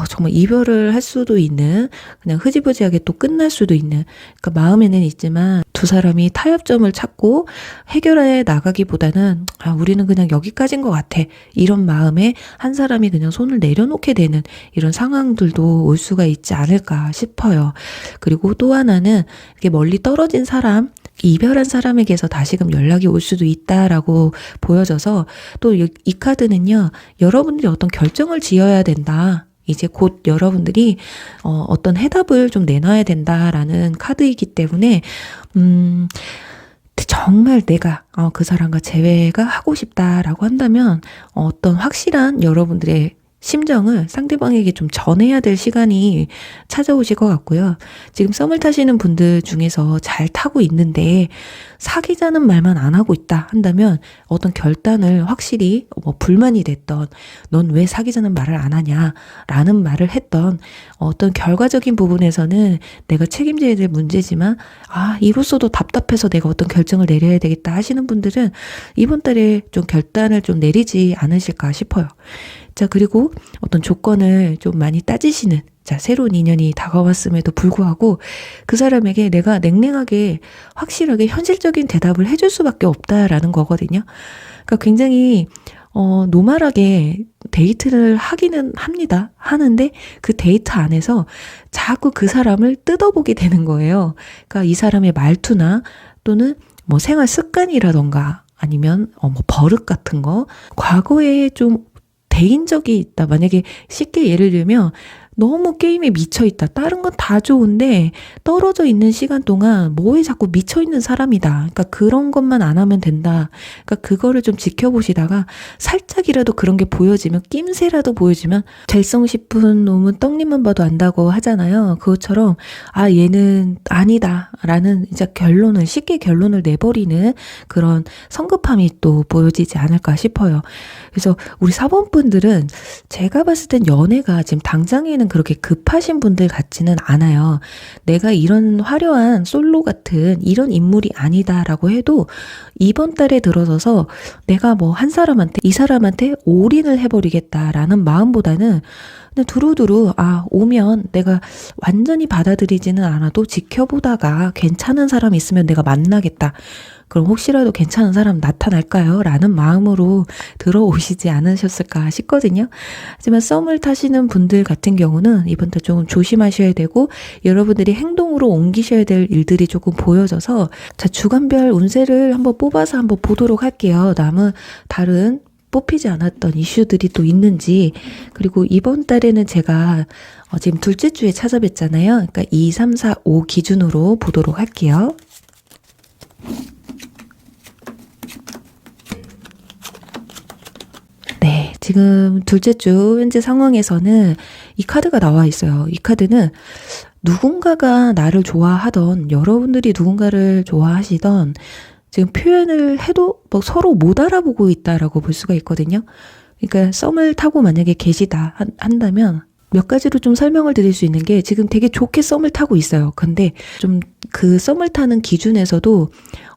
정말 이별을 할 수도 있는 그냥 흐지부지하게 또 끝날 수도 있는 그러니까 마음에는 있지만 두 사람이 타협점을 찾고 해결해 나가기보다는 우리는 그냥 여기까지인 것 같아. 이런 마음에 한 사람이 그냥 손을 내려놓게 되는 이런 상황들도 올 수가 있지 않을까 싶어요. 그리고 또 하나는 이렇게 멀리 떨어진 사람, 이별한 사람에게서 다시금 연락이 올 수도 있다라고 보여져서 또 이 카드는요. 여러분들이 어떤 결정을 지어야 된다. 이제 곧 여러분들이 어떤 해답을 좀 내놔야 된다라는 카드이기 때문에 정말 내가 그 사람과 재회가 하고 싶다라고 한다면 어떤 확실한 여러분들의 심정을 상대방에게 좀 전해야 될 시간이 찾아오실 것 같고요. 지금 썸을 타시는 분들 중에서 잘 타고 있는데 사귀자는 말만 안 하고 있다 한다면 어떤 결단을 확실히 불만이 됐던 넌 왜 사귀자는 말을 안 하냐 라는 말을 했던 어떤 결과적인 부분에서는 내가 책임져야 될 문제지만 이로써도 답답해서 내가 어떤 결정을 내려야 되겠다 하시는 분들은 이번 달에 좀 결단을 좀 내리지 않으실까 싶어요. 자, 그리고 어떤 조건을 좀 많이 따지시는 새로운 인연이 다가왔음에도 불구하고 그 사람에게 내가 냉랭하게 확실하게 현실적인 대답을 해줄 수밖에 없다라는 거거든요. 그러니까 굉장히 노멀하게 데이트를 하기는 합니다. 하는데 그 데이트 안에서 자꾸 그 사람을 뜯어보게 되는 거예요. 그러니까 이 사람의 말투나 또는 뭐 생활 습관이라던가 아니면 뭐 버릇 같은 거 과거에 좀 대인 적이 있다. 만약에 쉽게 예를 들면 너무 게임에 미쳐있다. 다른 건 다 좋은데 떨어져 있는 시간 동안 뭐에 자꾸 미쳐있는 사람이다. 그러니까 그런 것만 안 하면 된다. 그러니까 그거를 좀 지켜보시다가 살짝이라도 그런 게 보여지면 낌새라도 보여지면 될성 싶은 놈은 떡잎만 봐도 안다고 하잖아요. 그것처럼 얘는 아니다 라는 이제 쉽게 결론을 내버리는 그런 성급함이 또 보여지지 않을까 싶어요. 그래서 우리 4번 분들은 제가 봤을 땐 연애가 지금 당장에는 그렇게 급하신 분들 같지는 않아요. 내가 이런 화려한 솔로 같은 이런 인물이 아니다라고 해도 이번 달에 들어서서 내가 뭐 이 사람한테 올인을 해버리겠다라는 마음보다는 그냥 두루두루 오면 내가 완전히 받아들이지는 않아도 지켜보다가 괜찮은 사람 있으면 내가 만나겠다. 그럼 혹시라도 괜찮은 사람 나타날까요? 라는 마음으로 들어오시지 않으셨을까 싶거든요. 하지만 썸을 타시는 분들 같은 경우는 이번 달 조금 조심하셔야 되고 여러분들이 행동으로 옮기셔야 될 일들이 조금 보여져서 주간별 운세를 한번 뽑아서 한번 보도록 할게요. 다른 뽑히지 않았던 이슈들이 또 있는지 그리고 이번 달에는 제가 지금 둘째 주에 찾아뵀잖아요. 그러니까 2, 3, 4, 5 기준으로 보도록 할게요. 네, 지금 둘째 주 현재 상황에서는 이 카드가 나와 있어요. 이 카드는 누군가가 나를 좋아하던, 여러분들이 누군가를 좋아하시던, 지금 표현을 해도 뭐 서로 못 알아보고 있다라고 볼 수가 있거든요. 그러니까 썸을 타고 만약에 계시다 한다면 몇 가지로 좀 설명을 드릴 수 있는 게, 지금 되게 좋게 썸을 타고 있어요. 근데 좀 그 썸을 타는 기준에서도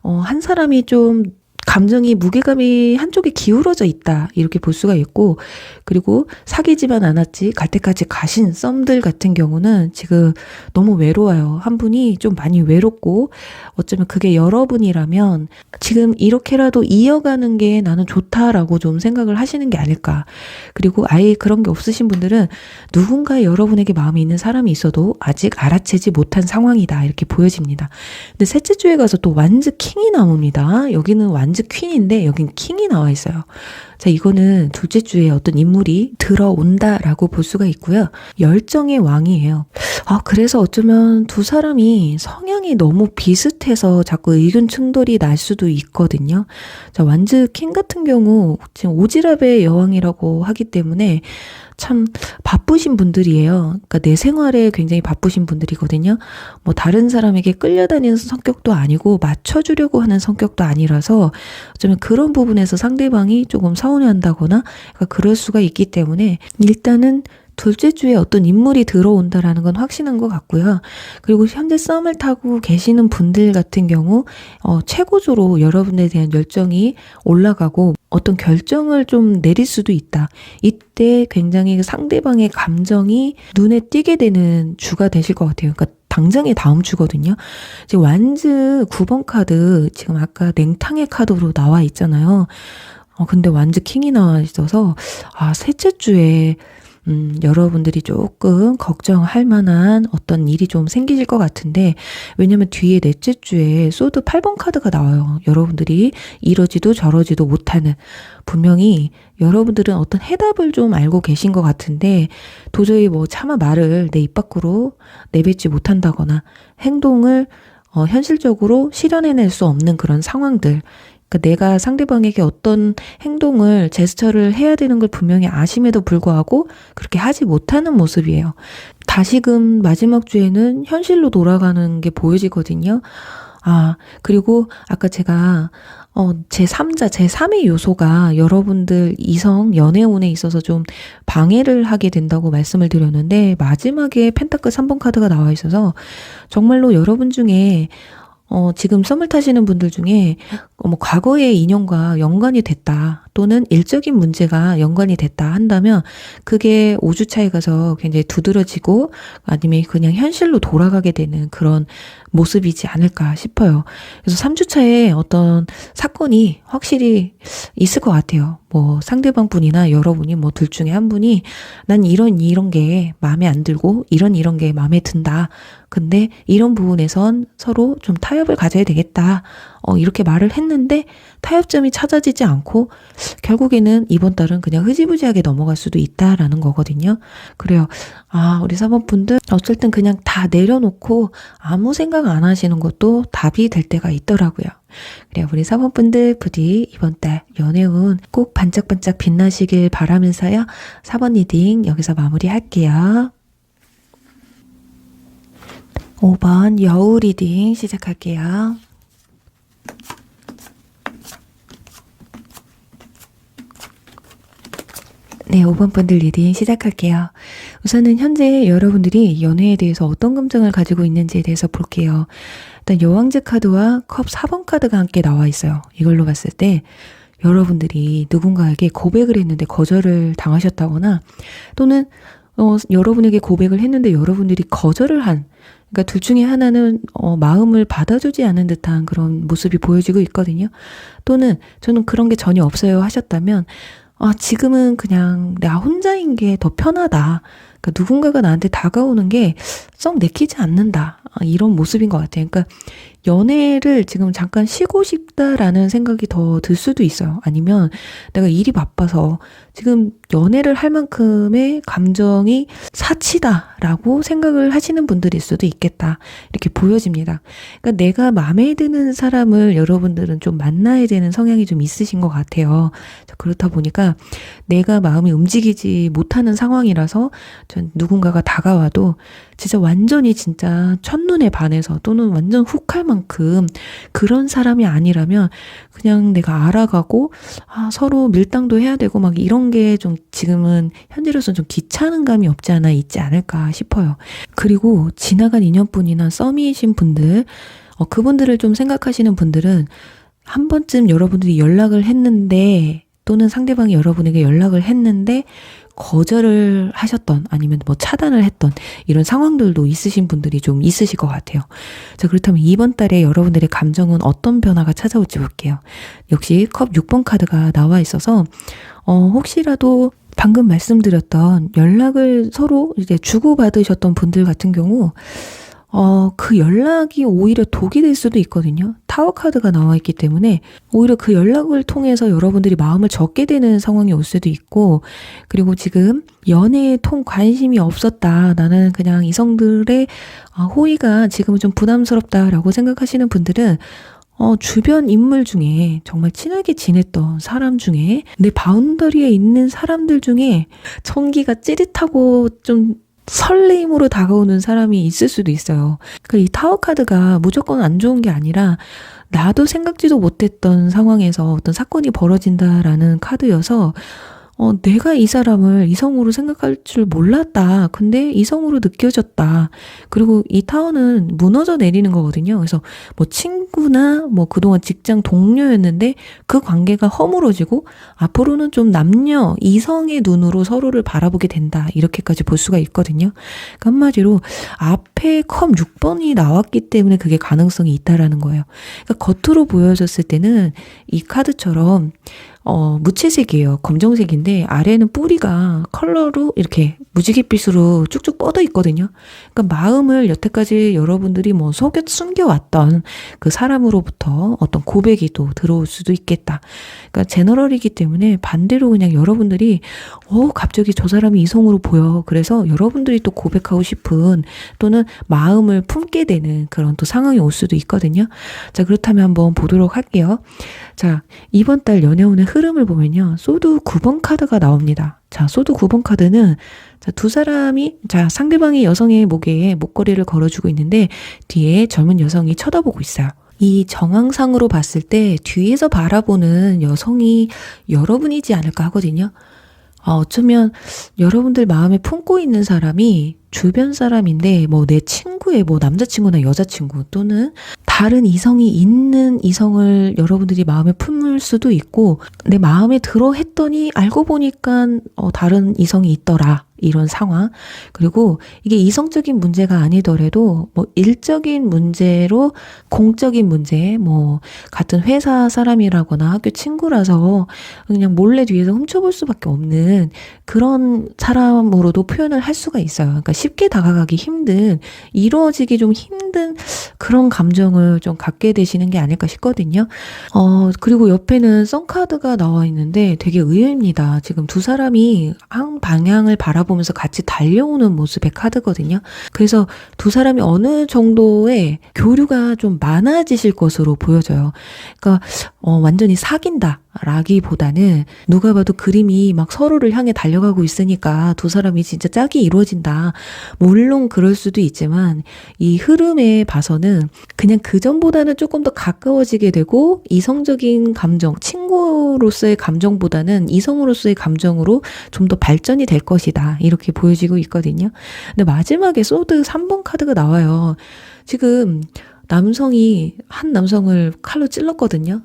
한 사람이 좀 감정이, 무게감이 한쪽에 기울어져 있다, 이렇게 볼 수가 있고, 그리고 사귀지만 않았지 갈 때까지 가신 썸들 같은 경우는 지금 너무 외로워요. 한 분이 좀 많이 외롭고, 어쩌면 그게 여러분이라면 지금 이렇게라도 이어가는 게 나는 좋다라고 좀 생각을 하시는 게 아닐까. 그리고 아예 그런 게 없으신 분들은 누군가 여러분에게 마음이 있는 사람이 있어도 아직 알아채지 못한 상황이다, 이렇게 보여집니다. 근데 셋째 주에 가서 또 완즈 킹이 나옵니다. 여기는 완즈 퀸인데 여긴 킹이 나와 있어요. 자, 이거는 둘째 주에 어떤 인물이 들어온다라고 볼 수가 있고요. 열정의 왕이에요. 그래서 어쩌면 두 사람이 성향이 너무 비슷해서 자꾸 의견 충돌이 날 수도 있거든요. 자, 완즈 킹 같은 경우 지금 오지랖의 여왕이라고 하기 때문에 참 바쁘신 분들이에요. 그러니까 내 생활에 굉장히 바쁘신 분들이거든요. 뭐 다른 사람에게 끌려다니는 성격도 아니고 맞춰주려고 하는 성격도 아니라서 어쩌면 그런 부분에서 상대방이 조금 서운해한다거나 그럴 수가 있기 때문에 일단은 둘째 주에 어떤 인물이 들어온다라는 건 확신한 것 같고요. 그리고 현재 썸을 타고 계시는 분들 같은 경우 최고조로 여러분에 대한 열정이 올라가고 어떤 결정을 좀 내릴 수도 있다. 이때 굉장히 상대방의 감정이 눈에 띄게 되는 주가 되실 것 같아요. 그러니까 당장의 다음 주거든요. 지금 완즈 9번 카드, 지금 아까 냉탕의 카드로 나와 있잖아요. 근데 완즈 킹이 나와 있어서 셋째 주에 여러분들이 조금 걱정할 만한 어떤 일이 좀 생기실 것 같은데, 왜냐면 뒤에 넷째 주에 소드 8번 카드가 나와요. 여러분들이 이러지도 저러지도 못하는, 분명히 여러분들은 어떤 해답을 좀 알고 계신 것 같은데 도저히 뭐 차마 말을 내 입 밖으로 내뱉지 못한다거나 행동을 현실적으로 실현해낼 수 없는 그런 상황들, 그러니까 내가 상대방에게 어떤 행동을, 제스처를 해야 되는 걸 분명히 아심에도 불구하고 그렇게 하지 못하는 모습이에요. 다시금 마지막 주에는 현실로 돌아가는 게 보여지거든요. 그리고 아까 제가 제3자, 제3의 요소가 여러분들 이성 연애운에 있어서 좀 방해를 하게 된다고 말씀을 드렸는데, 마지막에 펜타클 3번 카드가 나와 있어서 정말로 여러분 중에 지금 썸을 타시는 분들 중에 과거의 인연과 연관이 됐다, 또는 일적인 문제가 연관이 됐다 한다면 그게 5주 차에 가서 굉장히 두드러지고 아니면 그냥 현실로 돌아가게 되는 그런 모습이지 않을까 싶어요. 그래서 3주 차에 어떤 사건이 확실히 있을 것 같아요. 뭐 상대방 분이나 여러분이 뭐 둘 중에 한 분이 난 이런 게 마음에 안 들고 이런 게 마음에 든다. 근데 이런 부분에선 서로 좀 타협을 가져야 되겠다. 이렇게 말을 했는데 타협점이 찾아지지 않고 결국에는 이번 달은 그냥 흐지부지하게 넘어갈 수도 있다라는 거거든요. 그래요. 우리 4번 분들 어쩔 땐 그냥 다 내려놓고 아무 생각 안 하시는 것도 답이 될 때가 있더라고요. 그래요. 우리 4번 분들 부디 이번 달 연애운 꼭 반짝반짝 빛나시길 바라면서요. 4번 리딩 여기서 마무리할게요. 5번 여우 리딩 시작할게요. 네, 5번 분들 리딩 시작할게요. 우선은 현재 여러분들이 연애에 대해서 어떤 감정을 가지고 있는지에 대해서 볼게요. 일단 여왕제 카드와 컵 4번 카드가 함께 나와 있어요. 이걸로 봤을 때 여러분들이 누군가에게 고백을 했는데 거절을 당하셨다거나, 또는 여러분에게 고백을 했는데 여러분들이 거절을 한, 그러니까 둘 중에 하나는 마음을 받아주지 않은 듯한 그런 모습이 보여지고 있거든요. 또는 저는 그런 게 전혀 없어요 하셨다면 지금은 그냥 나 혼자인 게 더 편하다. 그러니까 누군가가 나한테 다가오는 게 썩 내키지 않는다. 이런 모습인 것 같아요. 그러니까 연애를 지금 잠깐 쉬고 싶다라는 생각이 더 들 수도 있어요. 아니면 내가 일이 바빠서 지금 연애를 할 만큼의 감정이 사치다라고 생각을 하시는 분들일 수도 있겠다. 이렇게 보여집니다. 그러니까 내가 마음에 드는 사람을 여러분들은 좀 만나야 되는 성향이 좀 있으신 것 같아요. 그렇다 보니까 내가 마음이 움직이지 못하는 상황이라서 전 누군가가 다가와도 진짜 완전히 진짜 첫눈에 반해서 또는 완전 훅 할 만큼 그런 사람이 아니라면 그냥 내가 알아가고 서로 밀당도 해야 되고 막 이런 게 좀 지금은 현재로서는 좀 귀찮은 감이 없지 않아 있지 않을까 싶어요. 그리고 지나간 인연뿐이나 썸이신 분들 그분들을 좀 생각하시는 분들은 한 번쯤 여러분들이 연락을 했는데 또는 상대방이 여러분에게 연락을 했는데 거절을 하셨던 아니면 뭐 차단을 했던 이런 상황들도 있으신 분들이 좀 있으실 것 같아요. 자, 그렇다면 이번 달에 여러분들의 감정은 어떤 변화가 찾아올지 볼게요. 역시 컵 6번 카드가 나와 있어서 혹시라도 방금 말씀드렸던 연락을 서로 이제 주고받으셨던 분들 같은 경우 그 연락이 오히려 독이 될 수도 있거든요. 타워 카드가 나와 있기 때문에 오히려 그 연락을 통해서 여러분들이 마음을 접게 되는 상황이 올 수도 있고, 그리고 지금 연애에 관심이 없었다. 나는 그냥 이성들의 호의가 지금은 좀 부담스럽다라고 생각하시는 분들은 주변 인물 중에 정말 친하게 지냈던 사람 중에 내 바운더리에 있는 사람들 중에 청기가 찌릿하고 좀 설레임으로 다가오는 사람이 있을 수도 있어요. 그러니까 이 타워 카드가 무조건 안 좋은 게 아니라 나도 생각지도 못했던 상황에서 어떤 사건이 벌어진다라는 카드여서 내가 이 사람을 이성으로 생각할 줄 몰랐다. 근데 이성으로 느껴졌다. 그리고 이 타워는 무너져 내리는 거거든요. 그래서 뭐 친구나 뭐 그동안 직장 동료였는데 그 관계가 허물어지고 앞으로는 좀 남녀, 이성의 눈으로 서로를 바라보게 된다. 이렇게까지 볼 수가 있거든요. 그러니까 한마디로 앞에 컵 6번이 나왔기 때문에 그게 가능성이 있다라는 거예요. 그러니까 겉으로 보여졌을 때는 이 카드처럼 무채색이에요. 검정색인데 아래는 뿌리가 컬러로 이렇게 무지갯빛으로 쭉쭉 뻗어 있거든요. 그러니까 마음을 여태까지 여러분들이 뭐 숨겨왔던 그 사람으로부터 어떤 고백이 또 들어올 수도 있겠다. 그러니까 제너럴이기 때문에 반대로 그냥 여러분들이 갑자기 저 사람이 이성으로 보여. 그래서 여러분들이 또 고백하고 싶은 또는 마음을 품게 되는 그런 또 상황이 올 수도 있거든요. 자, 그렇다면 한번 보도록 할게요. 자, 이번 달 연애운의 흐름을 보면요. 소드 9번 카드가 나옵니다. 자, 소드 9번 카드는 두 사람이 상대방이 여성의 목에 목걸이를 걸어주고 있는데 뒤에 젊은 여성이 쳐다보고 있어요. 이 정황상으로 봤을 때 뒤에서 바라보는 여성이 여러분이지 않을까 하거든요. 어쩌면 여러분들 마음에 품고 있는 사람이 주변 사람인데 뭐 내 친구의 뭐 남자친구나 여자친구 또는 다른 이성이 있는 이성을 여러분들이 마음에 품을 수도 있고, 내 마음에 들어 했더니 알고 보니까 다른 이성이 있더라. 이런 상황. 그리고 이게 이성적인 문제가 아니더라도 뭐 일적인 문제로 공적인 문제, 뭐 같은 회사 사람이라거나 학교 친구라서 그냥 몰래 뒤에서 훔쳐볼 수밖에 없는 그런 사람으로도 표현을 할 수가 있어요. 그러니까 쉽게 다가가기 힘든, 이루어지기 좀 힘든 그런 감정을 좀 갖게 되시는 게 아닐까 싶거든요. 그리고 옆에는 썬카드가 나와 있는데 되게 의외입니다. 지금 두 사람이 한 방향을 바라보면서 같이 달려오는 모습의 카드거든요. 그래서 두 사람이 어느 정도의 교류가 좀 많아지실 것으로 보여져요. 그러니까 완전히 사귄다 라기보다는 누가 봐도 그림이 막 서로를 향해 달려가고 있으니까 두 사람이 진짜 짝이 이루어진다. 물론 그럴 수도 있지만 이 흐름에 봐서는 그냥 그전보다는 조금 더 가까워지게 되고 이성적인 감정, 친구로서의 감정보다는 이성으로서의 감정으로 좀 더 발전이 될 것이다. 이렇게 보여지고 있거든요. 근데 마지막에 소드 3번 카드가 나와요. 지금 한 남성을 칼로 찔렀거든요.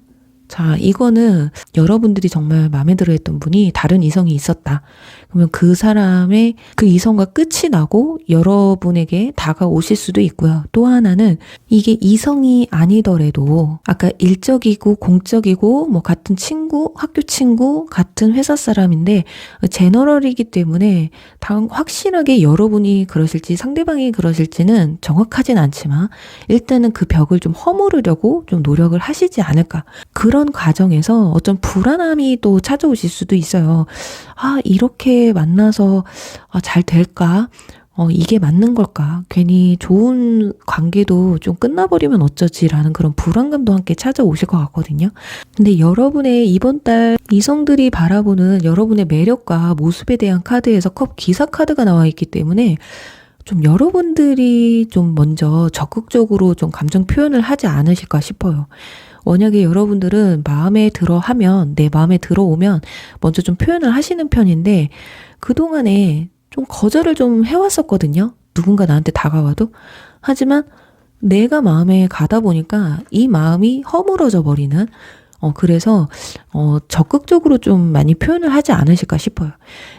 자, 이거는 여러분들이 정말 마음에 들어 했던 분이 다른 이성이 있었다. 그러면 그 사람의 그 이성과 끝이 나고 여러분에게 다가오실 수도 있고요. 또 하나는 이게 이성이 아니더라도 아까 일적이고 공적이고 뭐 같은 친구, 학교 친구, 같은 회사 사람인데 제너럴이기 때문에 확실하게 여러분이 그러실지 상대방이 그러실지는 정확하진 않지만 일단은 그 벽을 좀 허무르려고 좀 노력을 하시지 않을까. 그런 과정에서 어떤 불안함이 또 찾아오실 수도 있어요. 아, 이렇게 만나서 잘 될까? 이게 맞는 걸까? 괜히 좋은 관계도 좀 끝나버리면 어쩌지라는 그런 불안감도 함께 찾아오실 것 같거든요. 근데 여러분의 이번 달 이성들이 바라보는 여러분의 매력과 모습에 대한 카드에서 컵 기사 카드가 나와 있기 때문에 좀 여러분들이 좀 먼저 적극적으로 좀 감정 표현을 하지 않으실까 싶어요. 만약에 여러분들은 마음에 들어 하면, 내 마음에 들어오면 먼저 좀 표현을 하시는 편인데 그동안에 좀 거절을 좀 해왔었거든요. 누군가 나한테 다가와도. 하지만 내가 마음에 가다 보니까 이 마음이 허물어져 버리는 그래서 적극적으로 좀 많이 표현을 하지 않으실까 싶어요.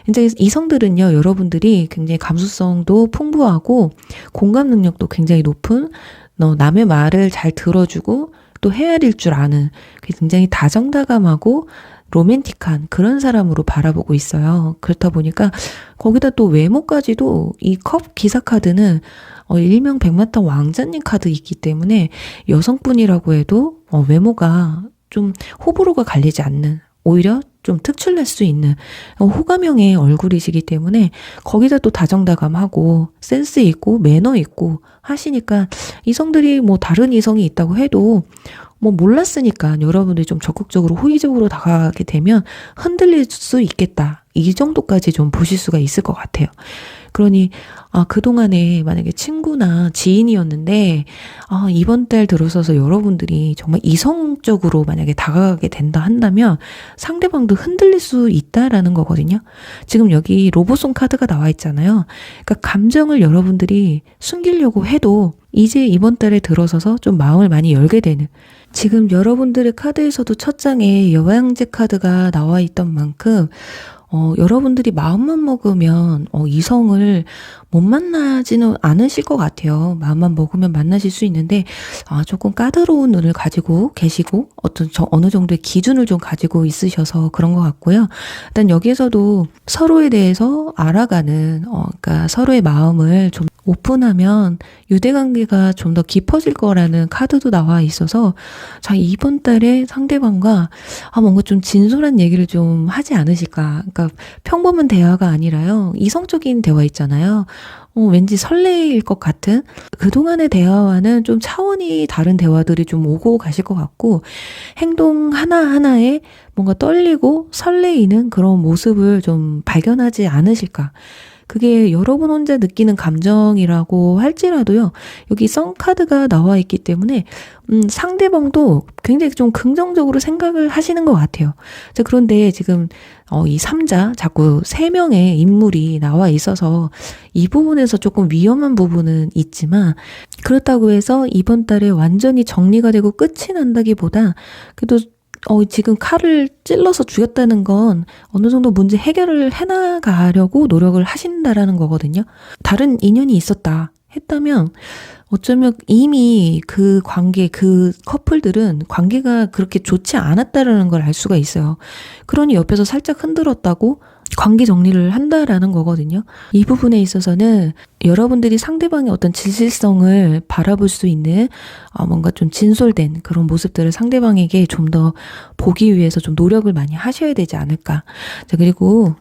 이제 이성들은요, 여러분들이 굉장히 감수성도 풍부하고 공감 능력도 굉장히 높은 남의 말을 잘 들어주고 또 헤아릴 줄 아는 굉장히 다정다감하고 로맨틱한 그런 사람으로 바라보고 있어요. 그렇다 보니까 거기다 또 외모까지도 이 컵 기사 카드는 일명 백마탄 왕자님 카드 있기 때문에 여성분이라고 해도 외모가 좀 호불호가 갈리지 않는, 오히려 좀 특출날 수 있는 호감형의 얼굴이시기 때문에 거기다 또 다정다감하고 센스 있고 매너 있고 하시니까 이성들이 뭐 다른 이성이 있다고 해도 뭐 몰랐으니까 여러분들이 좀 적극적으로 호의적으로 다가가게 되면 흔들릴 수 있겠다. 이 정도까지 좀 보실 수가 있을 것 같아요. 그러니 그동안에 만약에 친구나 지인이었는데 이번 달 들어서서 여러분들이 정말 이성적으로 만약에 다가가게 된다 한다면 상대방도 흔들릴 수 있다라는 거거든요. 지금 여기 로봇송 카드가 나와 있잖아요. 그러니까 감정을 여러분들이 숨기려고 해도 이제 이번 달에 들어서서 좀 마음을 많이 열게 되는, 지금 여러분들의 카드에서도 첫 장에 여왕제 카드가 나와 있던 만큼 여러분들이 마음만 먹으면 이성을 못 만나지는 않으실 것 같아요. 마음만 먹으면 만나실 수 있는데 조금 까다로운 눈을 가지고 계시고 어느 정도의 기준을 좀 가지고 있으셔서 그런 것 같고요. 일단 여기에서도 서로에 대해서 알아가는 그러니까 서로의 마음을 좀 오픈하면 유대관계가 좀 더 깊어질 거라는 카드도 나와 있어서 자, 이번 달에 상대방과 뭔가 좀 진솔한 얘기를 좀 하지 않으실까. 그러니까 평범한 대화가 아니라요, 이성적인 대화 있잖아요. 왠지 설레일 것 같은 그동안의 대화와는 좀 차원이 다른 대화들이 좀 오고 가실 것 같고, 행동 하나하나에 뭔가 떨리고 설레이는 그런 모습을 좀 발견하지 않으실까. 그게 여러분 혼자 느끼는 감정이라고 할지라도요, 여기 썬카드가 나와 있기 때문에 상대방도 굉장히 좀 긍정적으로 생각을 하시는 것 같아요. 자, 그런데 지금 이 3자 자꾸 3명의 인물이 나와 있어서 이 부분에서 조금 위험한 부분은 있지만, 그렇다고 해서 이번 달에 완전히 정리가 되고 끝이 난다기보다 그래도 지금 칼을 찔러서 죽였다는 건 어느 정도 문제 해결을 해나가려고 노력을 하신다라는 거거든요. 다른 인연이 있었다 했다면 어쩌면 이미 그 관계, 그 커플들은 관계가 그렇게 좋지 않았다라는 걸 알 수가 있어요. 그러니 옆에서 살짝 흔들었다고 관계 정리를 한다라는 거거든요. 이 부분에 있어서는 여러분들이 상대방의 어떤 진실성을 바라볼 수 있는 뭔가 좀 진솔된 그런 모습들을 상대방에게 좀 더 보기 위해서 좀 노력을 많이 하셔야 되지 않을까. 자, 그리고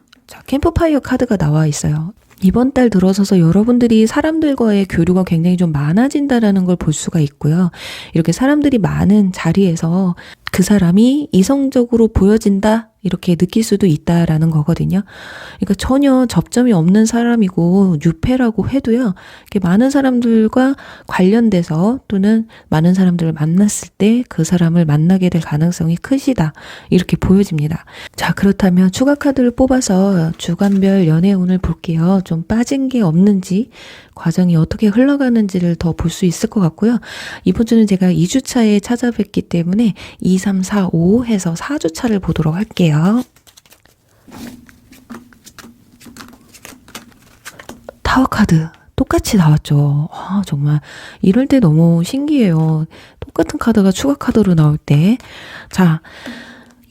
캠프파이어 카드가 나와 있어요. 이번 달 들어서서 여러분들이 사람들과의 교류가 굉장히 좀 많아진다라는 걸 볼 수가 있고요. 이렇게 사람들이 많은 자리에서 그 사람이 이성적으로 보여진다 이렇게 느낄 수도 있다라는 거거든요. 그러니까 전혀 접점이 없는 사람이고 뉴페라고 해도요. 이렇게 많은 사람들과 관련돼서 또는 많은 사람들을 만났을 때 그 사람을 만나게 될 가능성이 크시다. 이렇게 보여집니다. 자, 그렇다면 추가 카드를 뽑아서 주간별 연애운을 볼게요. 좀 빠진 게 없는지, 과정이 어떻게 흘러가는지를 더 볼 수 있을 것 같고요. 이번 주는 제가 2주차에 찾아뵙기 때문에 2, 3, 4, 5 해서 4주차를 보도록 할게요. 타워 카드 똑같이 나왔죠. 정말 이럴 때 너무 신기해요. 똑같은 카드가 추가 카드로 나올 때. 자,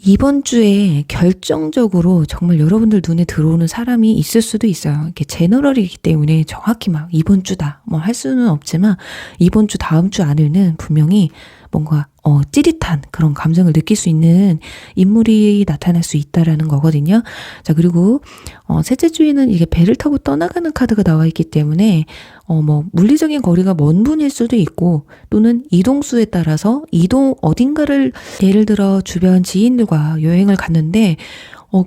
이번 주에 결정적으로 정말 여러분들 눈에 들어오는 사람이 있을 수도 있어요. 이게 제너럴이기 때문에 정확히 막 이번 주다 뭐 할 수는 없지만 이번 주 다음 주 안에는 분명히 뭔가 찌릿한 그런 감정을 느낄 수 있는 인물이 나타날 수 있다라는 거거든요. 자, 그리고 셋째 주에는 이게 배를 타고 떠나가는 카드가 나와 있기 때문에 뭐 물리적인 거리가 먼 분일 수도 있고 또는 이동수에 따라서 어딘가를 예를 들어 주변 지인들과 여행을 갔는데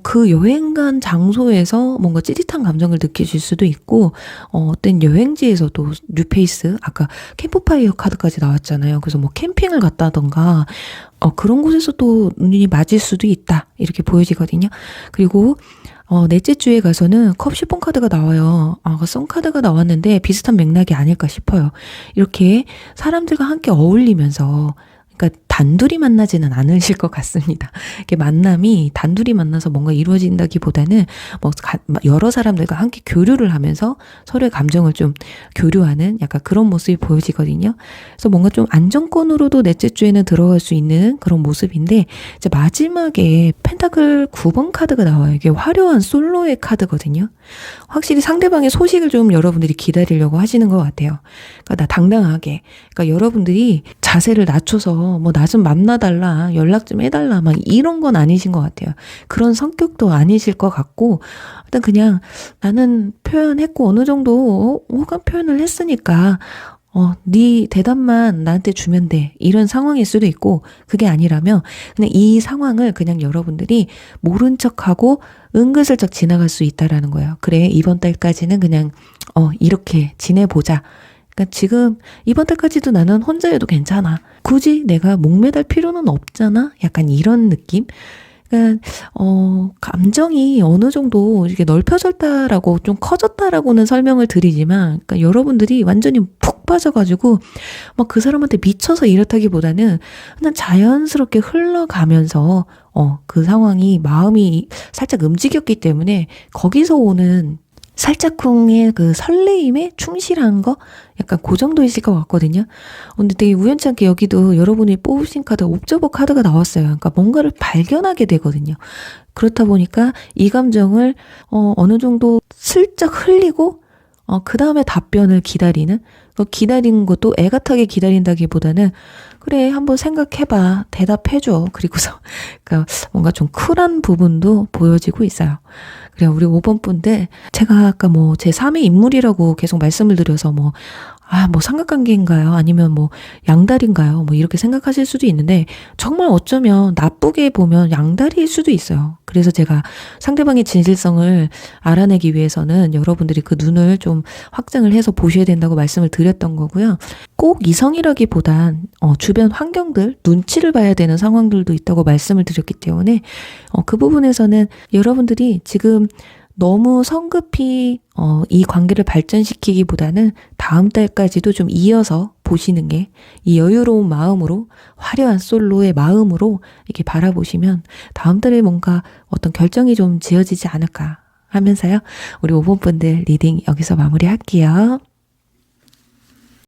그 여행 간 장소에서 뭔가 찌릿한 감정을 느끼실 수도 있고, 어떤 여행지에서도 뉴페이스, 아까 캠프파이어 카드까지 나왔잖아요. 그래서 뭐 캠핑을 갔다던가, 그런 곳에서 또 눈이 맞을 수도 있다. 이렇게 보여지거든요. 그리고, 넷째 주에 가서는 컵 10번 카드가 나와요. 썬 카드가 나왔는데 비슷한 맥락이 아닐까 싶어요. 이렇게 사람들과 함께 어울리면서, 그러니까 단둘이 만나지는 않으실 것 같습니다. 이렇게 만남이 단둘이 만나서 뭔가 이루어진다기보다는 뭐 여러 사람들과 함께 교류를 하면서 서로의 감정을 좀 교류하는 약간 그런 모습이 보여지거든요. 그래서 뭔가 좀 안정권으로도 넷째 주에는 들어갈 수 있는 그런 모습인데 이제 마지막에 펜타클 9번 카드가 나와요. 이게 화려한 솔로의 카드거든요. 확실히 상대방의 소식을 좀 여러분들이 기다리려고 하시는 것 같아요. 그러니까 나 당당하게. 그러니까 여러분들이 자세를 낮춰서 뭐 나 좀 만나달라, 연락 좀 해달라, 막 이런 건 아니신 것 같아요. 그런 성격도 아니실 것 같고, 일단 그냥 나는 표현했고 어느 정도 호감 표현을 했으니까 네 대답만 나한테 주면 돼. 이런 상황일 수도 있고, 그게 아니라면 그냥 이 상황을 그냥 여러분들이 모른 척하고 은근슬쩍 지나갈 수 있다라는 거예요. 그래, 이번 달까지는 그냥 이렇게 지내보자. 그러니까 지금 이번 달까지도 나는 혼자여도 괜찮아. 굳이 내가 목매달 필요는 없잖아. 약간 이런 느낌. 그러니까 감정이 어느 정도 이렇게 넓혀졌다라고 좀 커졌다라고는 설명을 드리지만, 그러니까 여러분들이 완전히 푹 빠져가지고 막 그 사람한테 미쳐서 이렇다기보다는 그냥 자연스럽게 흘러가면서 그 상황이 마음이 살짝 움직였기 때문에 거기서 오는 살짝쿵의 그 설레임에 충실한 거? 약간 그 정도이실 것 같거든요. 근데 되게 우연치 않게 여기도 여러분이 뽑으신 카드, 옵저버 카드가 나왔어요. 그러니까 뭔가를 발견하게 되거든요. 그렇다 보니까 이 감정을 어느 정도 슬쩍 흘리고 그 다음에 답변을 기다리는, 기다리는 것도 애같하게 기다린다기보다는 그래, 한번 생각해봐, 대답해줘. 그리고서 그러니까 뭔가 좀 쿨한 부분도 보여지고 있어요. 그래, 우리 5번 분들, 제가 아까 뭐 제 3의 인물이라고 계속 말씀을 드려서 뭐 삼각관계인가요? 아니면 뭐 양다리인가요? 뭐 이렇게 생각하실 수도 있는데 정말 어쩌면 나쁘게 보면 양다리일 수도 있어요. 그래서 제가 상대방의 진실성을 알아내기 위해서는 여러분들이 그 눈을 좀 확장을 해서 보셔야 된다고 말씀을 드렸던 거고요. 꼭 이성이라기보단 주변 환경들, 눈치를 봐야 되는 상황들도 있다고 말씀을 드렸기 때문에 그 부분에서는 여러분들이 지금 너무 성급히 이 관계를 발전시키기보다는 다음 달까지도 좀 이어서 보시는 게, 이 여유로운 마음으로, 화려한 솔로의 마음으로 이렇게 바라보시면 다음 달에 뭔가 어떤 결정이 좀 지어지지 않을까 하면서요. 우리 5번 분들 리딩 여기서 마무리할게요.